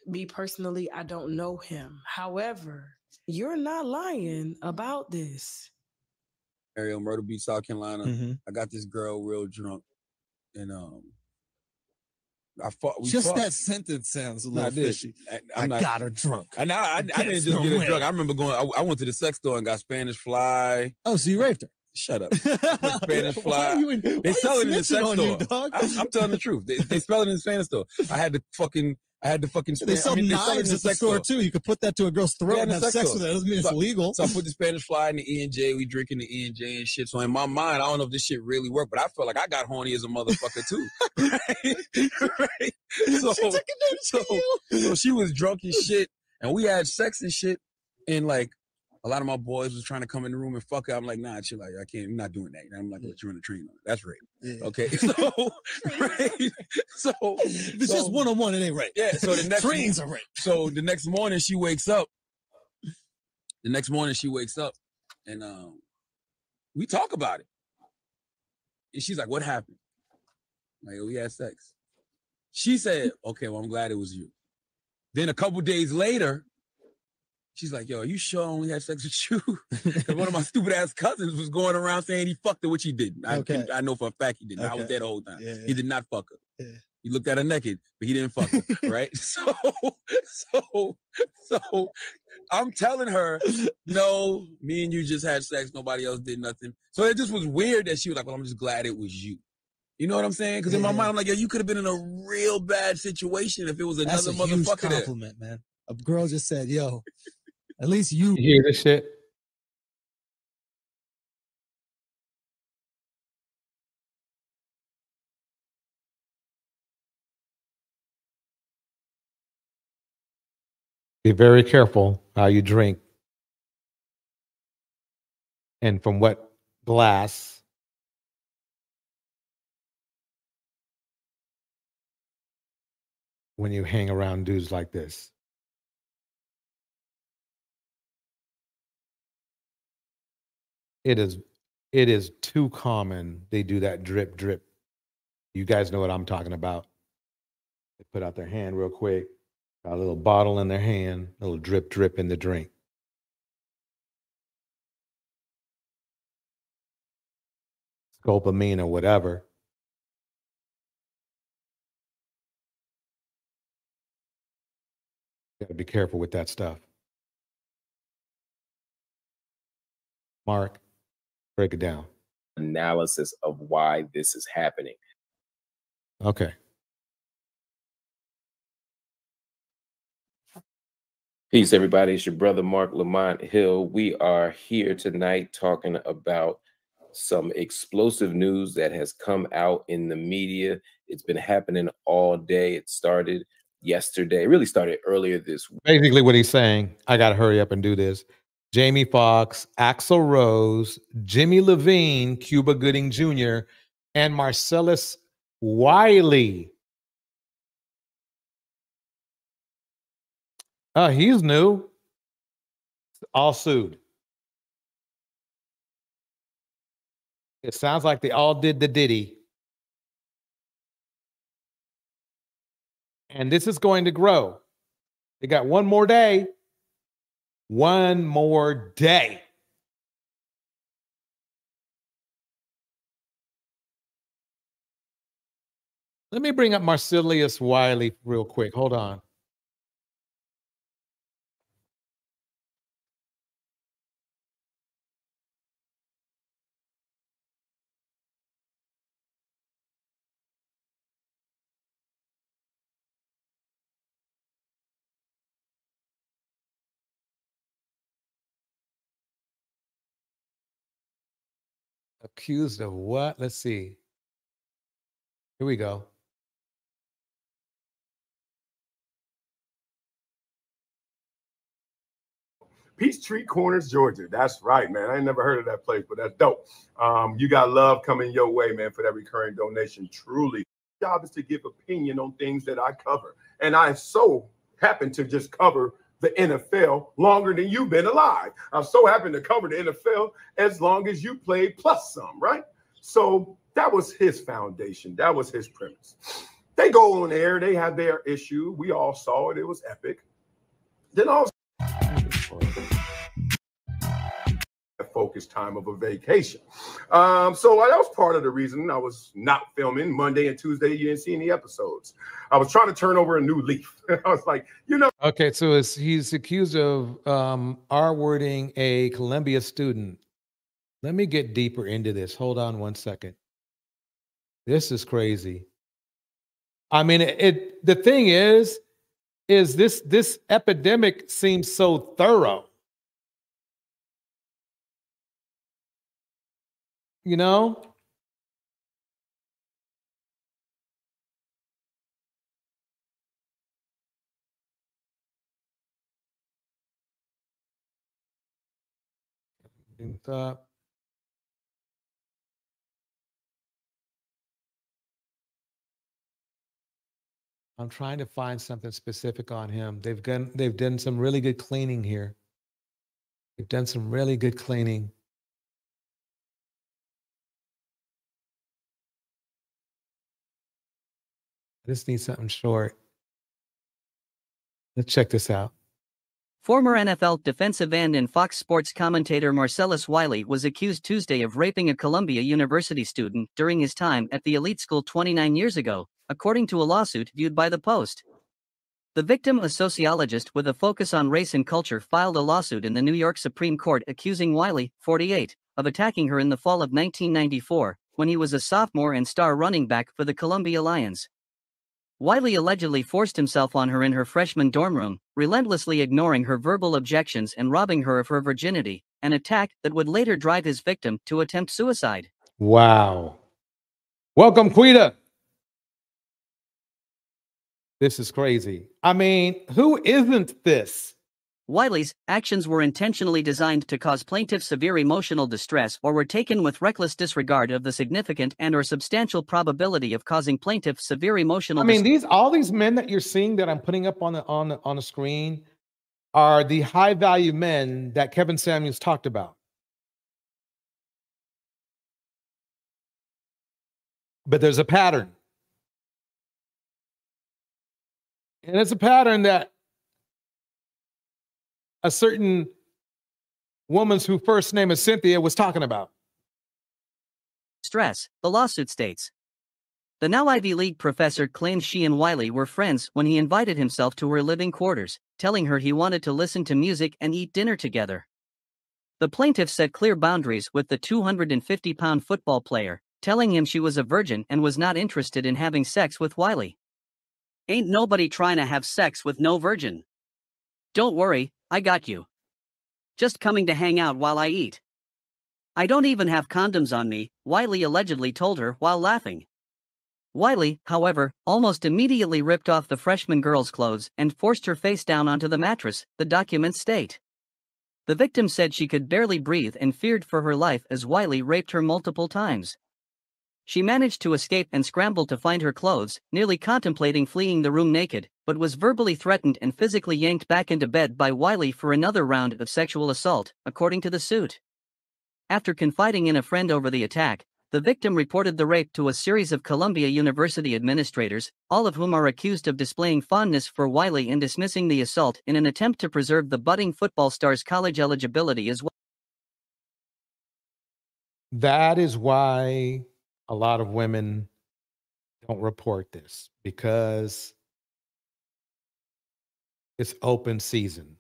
me personally, I don't know him. However, you're not lying about this. Ariel, Myrtle Beach, South Carolina. I got this girl real drunk, and Just that sentence sounds a little fishy. I got her drunk. I didn't just get her drunk. I remember going. I went to the sex store and got Spanish fly. Oh, so you raped her? Shut up. Spanish fly. They sell it in the sex store. I'm telling the truth. They sell it in the Spanish store. I had to fucking. They sell knives at the store too. You could put that to a girl's throat and have sex with it. That doesn't mean it's illegal. So I put the Spanish fly in the E&J. We drinking the E&J and shit. So in my mind, I don't know if this shit really worked, but I felt like I got horny as a motherfucker too. Right? So she was drunk as shit, and we had sex and shit, and like a lot of my boys was trying to come in the room and fuck her. I'm like, nah, chill, like I can't. I'm not doing that. And I'm like, you're on the train. That's rape. Yeah. Okay. So, right. So if it's just one-on-one, it ain't rape. Yeah. So the next trains are rape. So the next morning she wakes up. And we talk about it. And she's like, what happened? I'm like, we had sex. She said, okay, well, I'm glad it was you. Then a couple days later, she's like, yo, are you sure I only had sex with you? Because one of my stupid ass cousins was going around saying he fucked her, which he didn't. I know for a fact he didn't. I was there the whole time. Yeah. He did not fuck her. Yeah. He looked at her naked, but he didn't fuck her, right? So I'm telling her, no, me and you just had sex. Nobody else did nothing. So it just was weird that she was like, well, I'm just glad it was you. You know what I'm saying? Because in my mind, I'm like, yo, you could have been in a real bad situation if it was another motherfucker. That's a huge compliment, man. A girl just said, yo, at least you hear this shit. Be very careful how you drink and from what glass. When you hang around dudes like this. It is too common. They do that drip, drip. You guys know what I'm talking about. They put out their hand real quick, got a little bottle in their hand, a little drip, drip in the drink. Scopamine or whatever. You gotta be careful with that stuff. Mark, break it down. Analysis of why this is happening. Okay. Peace, everybody. It's your brother, Mark Lamont Hill. We are here tonight talking about some explosive news that has come out in the media. It's been happening all day. It started yesterday. It really started earlier this week. Basically what he's saying, I got to hurry up and do this. Jamie Foxx, Axl Rose, Jimmy Levine, Cuba Gooding Jr., and Marcellus Wiley. He's new. All sued. It sounds like they all did the Diddy. And this is going to grow. They got one more day. One more day. Let me bring up Marcellus Wiley real quick. Hold on. Accused of what? Let's see. Here we go. Peachtree Corners, Georgia. That's right, man. I ain't never heard of that place, but that's dope. You got love coming your way, man, for that recurring donation. Truly. My job is to give opinion on things that I cover. And I so happen to just cover the NFL longer than you've been alive. I'm so happy to cover the NFL as long as you played plus some, right? So that was his foundation. That was his premise. They go on air. They have their issue. We all saw it. It was epic. Then also folk focused time of a vacation. So that was part of the reason I was not filming Monday and Tuesday. You didn't see any episodes. I was trying to turn over a new leaf. I was like, you know. Okay, so he's accused of R-wording a Columbia student. Let me get deeper into this. Hold on one second. This is crazy. I mean, the thing is this epidemic seems so thorough. You know? I'm trying to find something specific on him. They've done some really good cleaning here. They've done some really good cleaning. I just need something short. Let's check this out. Former NFL defensive end and Fox Sports commentator Marcellus Wiley was accused Tuesday of raping a Columbia University student during his time at the elite school 29 years ago, according to a lawsuit viewed by the Post. The victim, a sociologist with a focus on race and culture, filed a lawsuit in the New York Supreme Court accusing Wiley, 48, of attacking her in the fall of 1994, when he was a sophomore and star running back for the Columbia Lions. Wiley allegedly forced himself on her in her freshman dorm room, relentlessly ignoring her verbal objections and robbing her of her virginity, an attack that would later drive his victim to attempt suicide. Wow. Welcome, Quita. This is crazy. I mean, who isn't this? Wiley's actions were intentionally designed to cause plaintiff severe emotional distress or were taken with reckless disregard of the significant and/or substantial probability of causing plaintiff severe emotional distress. I mean, all these men that you're seeing that I'm putting up on the screen are the high-value men that Kevin Samuels talked about. But there's a pattern. And it's a pattern that a certain woman's whose first name is Cynthia was talking about. Stress, the lawsuit states. The now Ivy League professor claims she and Wiley were friends when he invited himself to her living quarters, telling her he wanted to listen to music and eat dinner together. The plaintiff set clear boundaries with the 250-pound football player, telling him she was a virgin and was not interested in having sex with Wiley. Ain't nobody trying to have sex with no virgin. Don't worry, I got you. Just coming to hang out while I eat. I don't even have condoms on me, Wiley allegedly told her while laughing. Wiley, however, almost immediately ripped off the freshman girl's clothes and forced her face down onto the mattress, the documents state. The victim said she could barely breathe and feared for her life as Wiley raped her multiple times. She managed to escape and scrambled to find her clothes, nearly contemplating fleeing the room naked, but was verbally threatened and physically yanked back into bed by Wiley for another round of sexual assault, according to the suit. After confiding in a friend over the attack, the victim reported the rape to a series of Columbia University administrators, all of whom are accused of displaying fondness for Wiley and dismissing the assault in an attempt to preserve the budding football star's college eligibility as well. That is why a lot of women don't report this, because it's open season.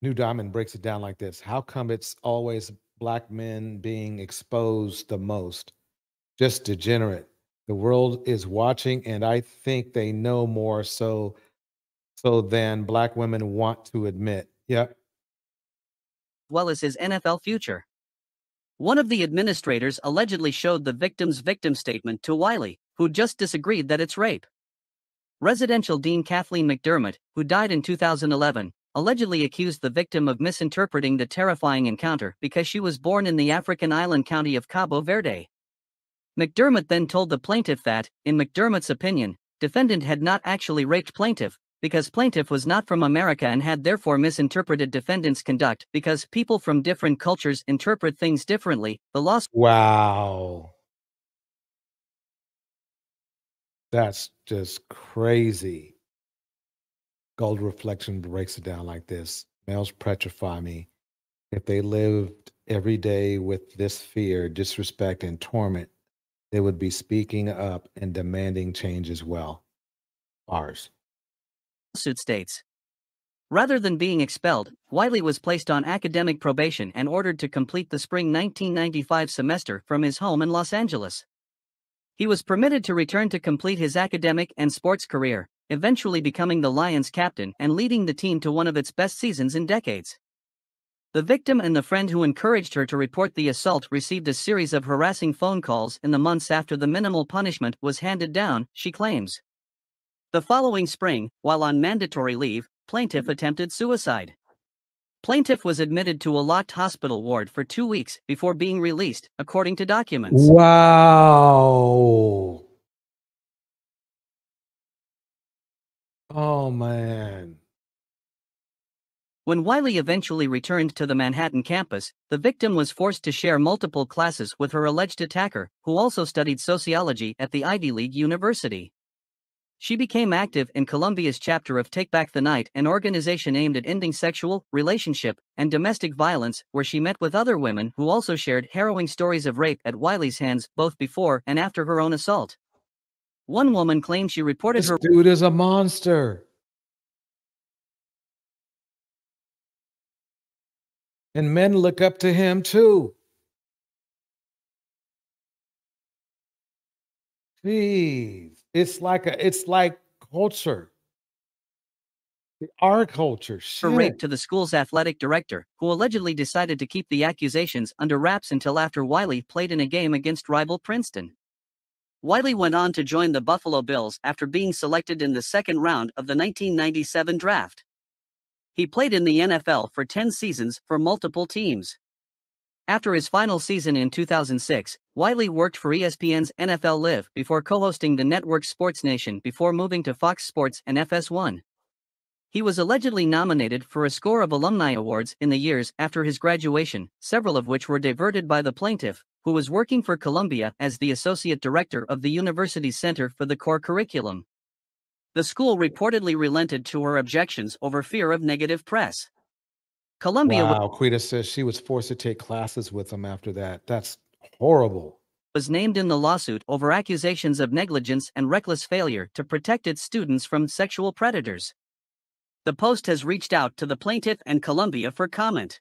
New Diamond breaks it down like this. How come it's always black men being exposed the most? Just degenerate. The world is watching, and I think they know more so than black women want to admit. Yep. Well as his NFL future. One of the administrators allegedly showed the victim's victim statement to Wiley, who just disagreed that it's rape. Residential Dean Kathleen McDermott, who died in 2011, allegedly accused the victim of misinterpreting the terrifying encounter because she was born in the African island county of Cabo Verde. McDermott then told the plaintiff that, in McDermott's opinion, defendant had not actually raped plaintiff, because plaintiff was not from America and had therefore misinterpreted defendant's conduct because people from different cultures interpret things differently. The lawsuit. Wow. That's just crazy. Gold Reflection breaks it down like this. Males petrify me. If they lived every day with this fear, disrespect, and torment, they would be speaking up and demanding change as well. Ours. Lawsuit states. Rather than being expelled, Wiley was placed on academic probation and ordered to complete the spring 1995 semester from his home in Los Angeles. He was permitted to return to complete his academic and sports career, eventually becoming the Lions captain and leading the team to one of its best seasons in decades. The victim and the friend who encouraged her to report the assault received a series of harassing phone calls in the months after the minimal punishment was handed down, she claims. The following spring, while on mandatory leave, plaintiff attempted suicide. Plaintiff was admitted to a locked hospital ward for 2 weeks before being released, according to documents. Wow. Oh, man. When Wiley eventually returned to the Manhattan campus, the victim was forced to share multiple classes with her alleged attacker, who also studied sociology at the Ivy League university. She became active in Columbia's chapter of Take Back the Night, an organization aimed at ending sexual, relationship, and domestic violence, where she met with other women who also shared harrowing stories of rape at Wiley's hands both before and after her own assault. One woman claimed she reported This her dude is a monster. And men look up to him too. Jeez. It's like culture. Our culture. for rape Shit. to the school's athletic director, who allegedly decided to keep the accusations under wraps until after Wiley played in a game against rival Princeton. Wiley went on to join the Buffalo Bills after being selected in the second round of the 1997 draft. He played in the NFL for 10 seasons for multiple teams. After his final season in 2006, Wiley worked for ESPN's NFL Live before co-hosting the network Sports Nation before moving to Fox Sports and FS1. He was allegedly nominated for a score of alumni awards in the years after his graduation, several of which were diverted by the plaintiff, who was working for Columbia as the associate director of the university's Center for the Core Curriculum. The school reportedly relented to her objections over fear of negative press. Columbia Wow, Quita says she was forced to take classes with him after that. That's horrible. Was named in the lawsuit over accusations of negligence and reckless failure to protect its students from sexual predators. The Post has reached out to the plaintiff and Columbia for comment.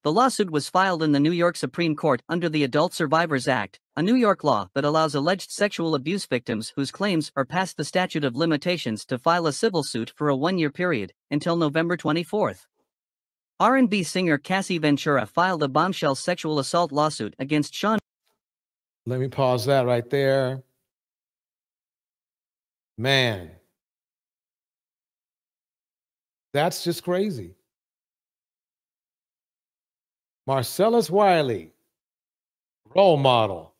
The lawsuit was filed in the New York Supreme Court under the Adult Survivors Act, a New York law that allows alleged sexual abuse victims whose claims are past the statute of limitations to file a civil suit for a one-year period, until November 24th. R&B singer Cassie Ventura filed a bombshell sexual assault lawsuit against Sean. Let me pause that right there. Man. That's just crazy. Marcellus Wiley, role model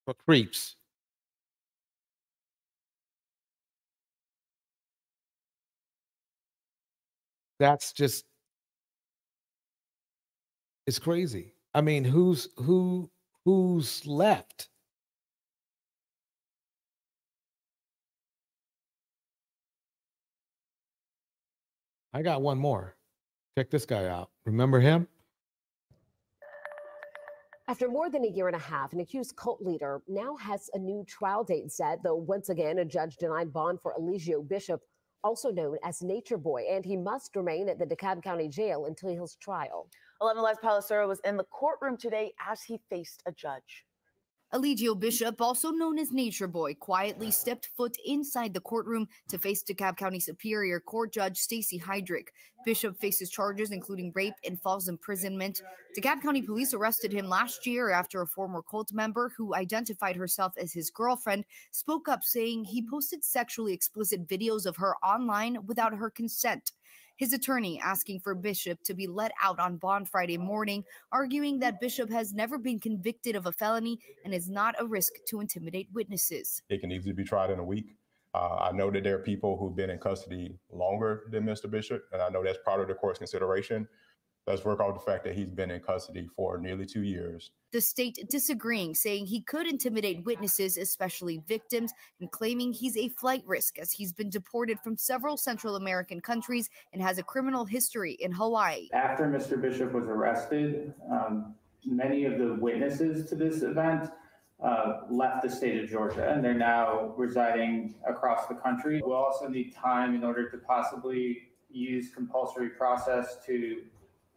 for creeps. That's just, it's crazy. I mean, who's left? I got one more. Check this guy out. Remember him? After more than a year and a half, an accused cult leader now has a new trial date set, though once again, a judge denied bond for Eligio Bishop, also known as Nature Boy, and he must remain at the DeKalb County Jail until his trial. 11 Live's Palacero was in the courtroom today as he faced a judge. Eligio Bishop, also known as Nature Boy, quietly stepped foot inside the courtroom to face DeKalb County Superior Court Judge Stacey Heydrich. Bishop faces charges including rape and false imprisonment. DeKalb County police arrested him last year after a former cult member who identified herself as his girlfriend spoke up saying he posted sexually explicit videos of her online without her consent. His attorney asking for Bishop to be let out on bond Friday morning, arguing that Bishop has never been convicted of a felony and is not a risk to intimidate witnesses. It can easily be tried in a week. I know that there are people who've been in custody longer than Mr. Bishop, and I know that's part of the court's consideration. let's work out the fact that he's been in custody for nearly 2 years. The state disagreeing, saying he could intimidate witnesses, especially victims, and claiming he's a flight risk as he's been deported from several Central American countries and has a criminal history in Hawaii. After Mr. Bishop was arrested, many of the witnesses to this event left the state of Georgia, and they're now residing across the country. We'll also need time in order to possibly use compulsory process to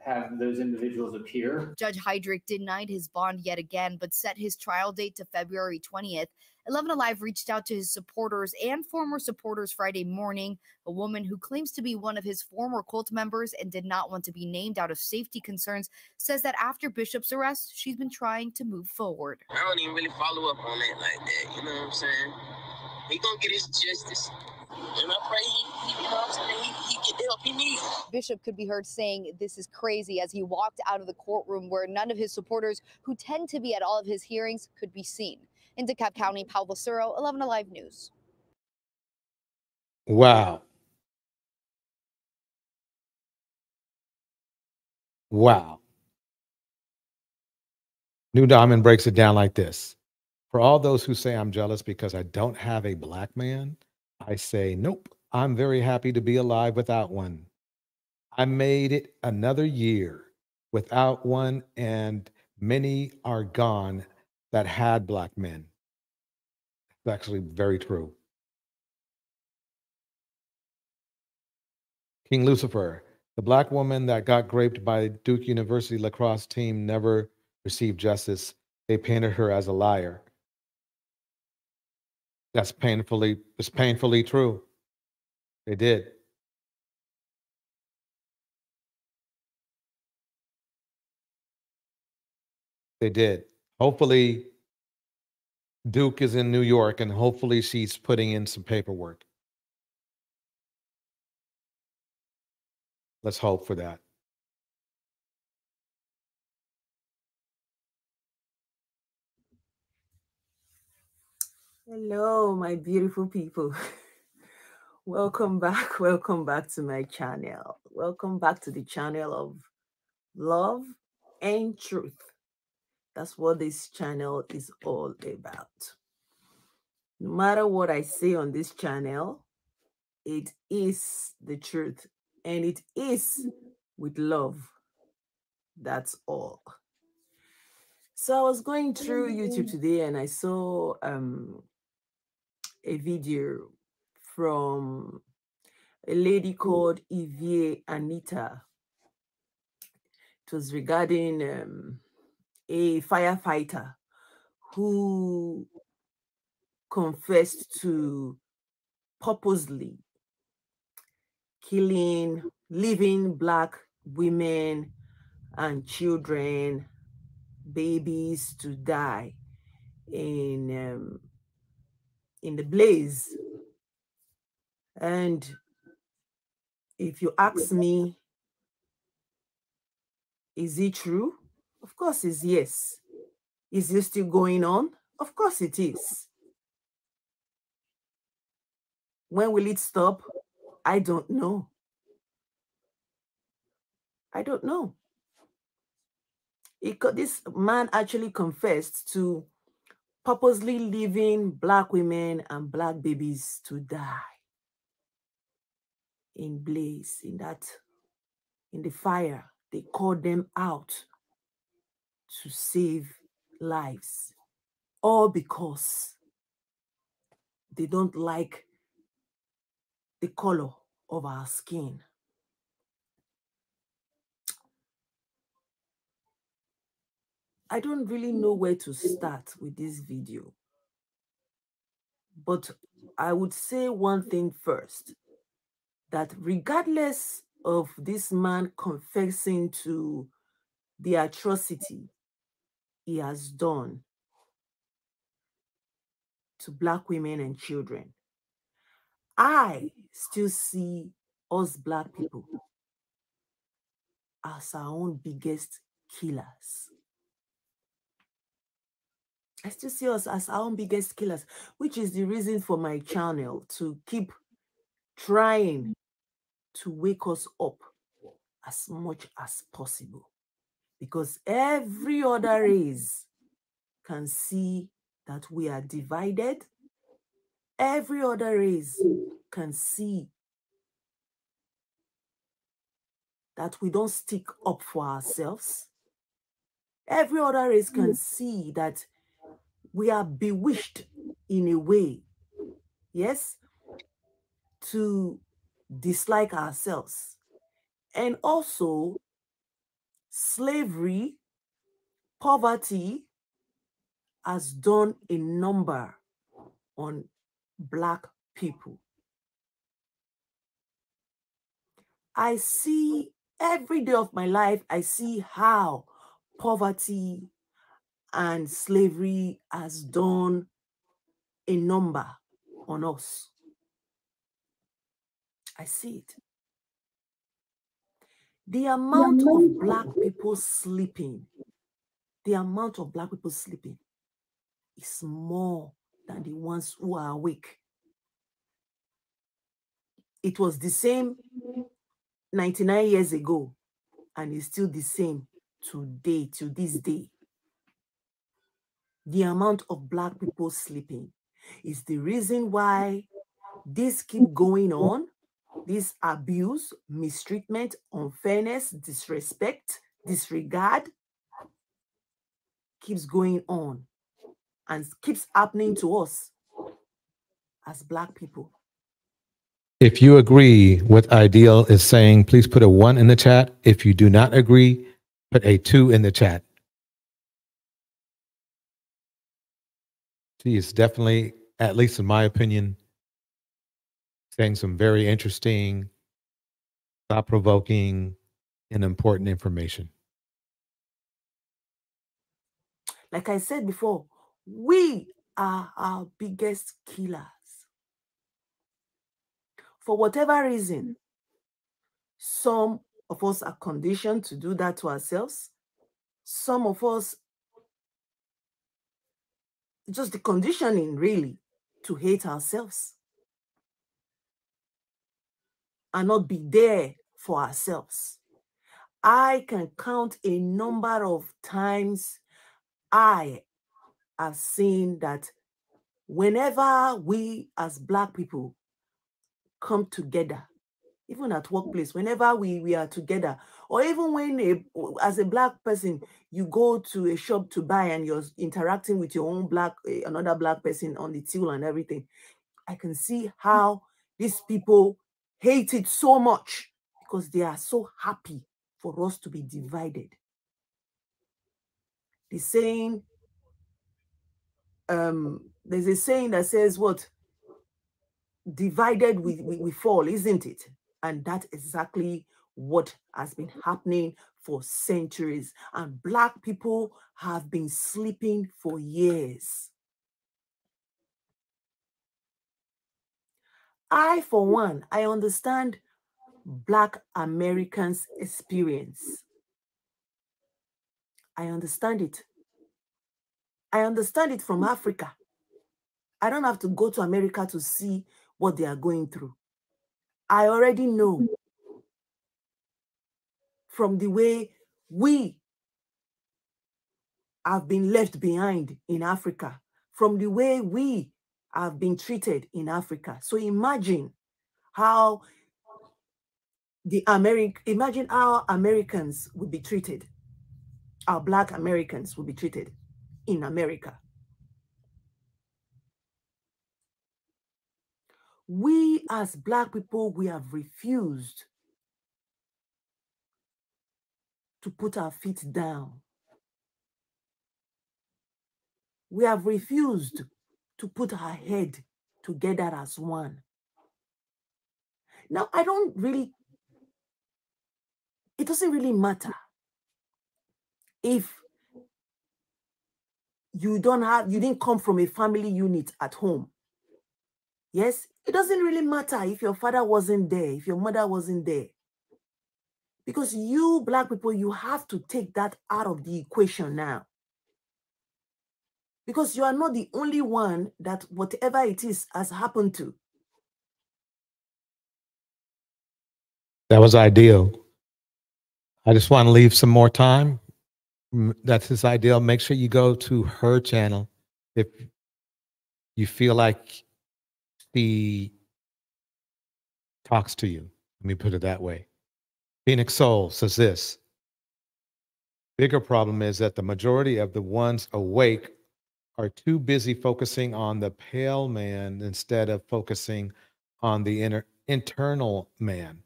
have those individuals appear. Judge Heydrich denied his bond yet again, but set his trial date to February 20th. 11 Alive reached out to his supporters and former supporters Friday morning. A woman who claims to be one of his former cult members and did not want to be named out of safety concerns says that after Bishop's arrest, she's been trying to move forward. I don't even really follow up on it like that, you know what I'm saying? He gonna get his justice. And I pray he you know what I'm saying, he get the help he needs. Bishop could be heard saying this is crazy as he walked out of the courtroom where none of his supporters, who tend to be at all of his hearings, could be seen. In DeKalb County, Paul Vocero, 11 Alive News. Wow. Wow. New Diamond breaks it down like this. For all those who say I'm jealous because I don't have a black man, I say, nope, I'm very happy to be alive without one. I made it another year without one, and many are gone that had black men. It's actually very true. King Lucifer, the black woman that got raped by Duke University lacrosse team never received justice. They painted her as a liar. It's painfully true. They did. They did. Hopefully, Duke is in New York, and hopefully she's putting in some paperwork. Let's hope for that. Hello, my beautiful people. Welcome back to my channel. Welcome back to the channel of love and truth. That's what this channel is all about. No matter what I say on this channel, it is the truth, and it is with love. That's all. So I was going through YouTube today and I saw a video from a lady called Evie Anita. It was regarding a firefighter who confessed to purposely leaving black women and children, babies to die in the blaze. And if you ask me, is it true? Of course it's yes. Is it still going on? Of course it is. When will it stop? I don't know. I don't know. This man actually confessed to purposely leaving black women and black babies to die in blaze, in the fire. They called them out to save lives, all because they don't like the color of our skin. I don't really know where to start with this video, but I would say one thing first, that regardless of this man confessing to the atrocity he has done to black women and children, I still see us black people as our own biggest killers. I still see us as our own biggest killers, which is the reason for my channel to keep trying to wake us up as much as possible, because every other race can see that we are divided. Every other race can see that we don't stick up for ourselves. Every other race can see that we are bewitched in a way, yes, to dislike ourselves. And also, slavery, poverty has done a number on Black people. I see every day of my life, I see how poverty and slavery has done a number on us. I see it. The amount of Black people sleeping, is more than the ones who are awake. It was the same 99 years ago, and it's still the same today, to this day. The amount of Black people sleeping is the reason why this keep going on. This abuse, mistreatment, unfairness, disrespect, disregard keeps going on and keeps happening to us as Black people. If you agree with Ideal is saying, please put a 1 in the chat. If you do not agree, put a 2 in the chat. She is definitely, at least in my opinion, saying some very interesting, thought-provoking, and important information. Like I said before, we are our biggest killers. For whatever reason, some of us are conditioned to do that to ourselves. Some of us, just the conditioning really, to hate ourselves and not be there for ourselves. I can count a number of times I have seen that whenever we as Black people come together, even at workplace, whenever we are together, or even when as a Black person, you go to a shop to buy and you're interacting with your own another Black person on the till and everything, I can see how these people hate it so much because they are so happy for us to be divided. The saying, there's a saying that says what? Divided we fall, isn't it? And that's exactly what has been happening for centuries. And Black people have been sleeping for years. I, for one, I understand Black Americans' experience. I understand it. I understand it from Africa. I don't have to go to America to see what they are going through. I already know from the way we have been left behind in Africa, from the way we have been treated in Africa. So imagine how imagine how Americans would be treated, how Black Americans would be treated in America. We as Black people, we have refused to put our feet down. We have refused to put our head together as one. Now, it doesn't really matter if you didn't come from a family unit at home. Yes, it doesn't really matter if your father wasn't there, if your mother wasn't there. Because you Black people, you have to take that out of the equation now. Because you are not the only one that whatever it is has happened to. That was Ideal. I just want to leave some more time. That's his ideal. Make sure you go to her channel if you feel like she talks to you. Let me put it that way. Phoenix Soul says this. Bigger problem is that the majority of the ones awake are too busy focusing on the pale man instead of focusing on the internal man.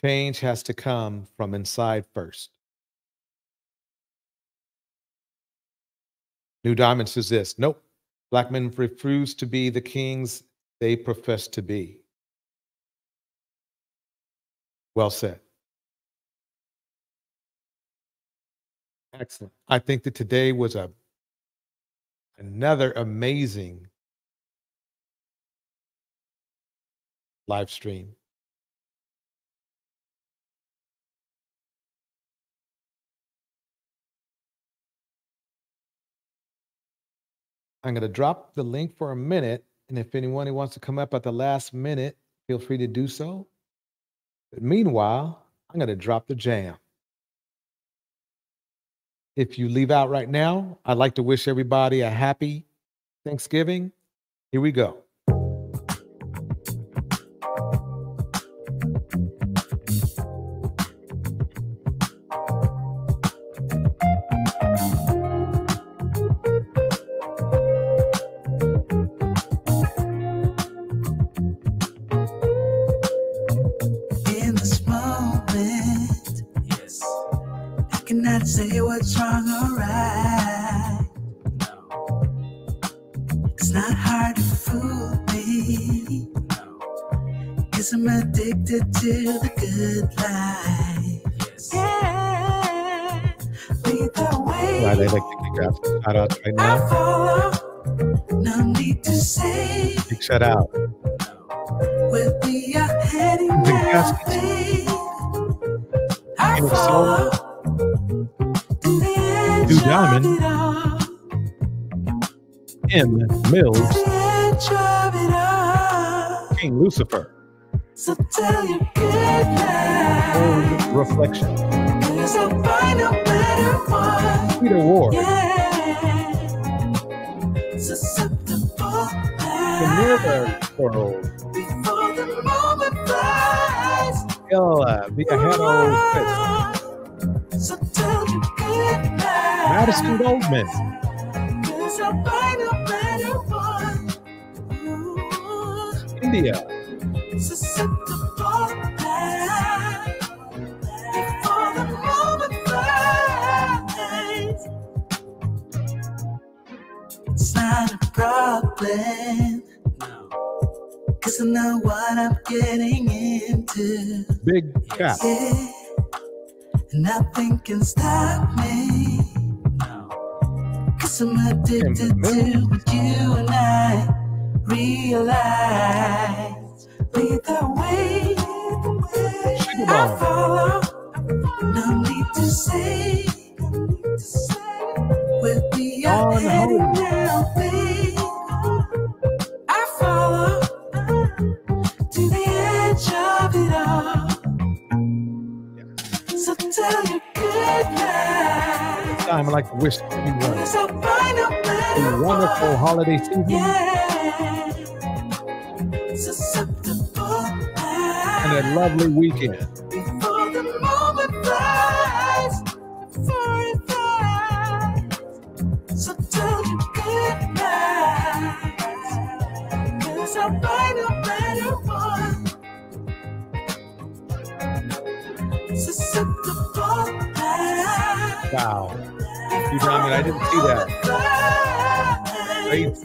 Change has to come from inside first. New Diamond says this. Nope. Black men refuse to be the kings they profess to be. Well said. Excellent. I think that today was another amazing live stream. I'm going to drop the link for a minute, and if anyone who wants to come up at the last minute, feel free to do so. But meanwhile, I'm going to drop the jam. If you leave out right now, I'd like to wish everybody a happy Thanksgiving. Here we go. In this moment, yes, I cannot say what's wrong or right. It's not hard to fool me, 'cause I'm addicted to the good life. Yeah, lead the way. Right, I'd like to kick out some shout outs right now. Follow, no need to say Big shout out. where we are heading now, babe. I Phoenix follow Soul, to the edge New of Diamond, it all. M. Mills, Edge of it all. King Lucifer, So tell your good night. Old Reflection, 'Cause I'll find a better one. Peter Ward, Yeah. Susceptible The Mirror World, before the moment flies. Viajero Fest, So tell your good night. Madison Goldman, 'Cause I'll find a better one. Ooh. India, Susceptible before the moment flies. It's not a problem, 'cause I know what I'm getting into. Big Cap, Yeah, nothing can stop me, 'cause I'm addicted to what you and I realize. Lead the way, I follow. No need to say where we are heading now, babe. I follow to the edge of it all. So tell your good night. this time I'd like to wish everyone 'Cause I'll find a better a wonderful one. holiday season Yeah. Susceptible and a lovely weekend. before the moment flies. Before it flies. So tell you good night. 'Cause I'll find a better one. Susceptible. Wow. You know, I mean, I didn't see that. Great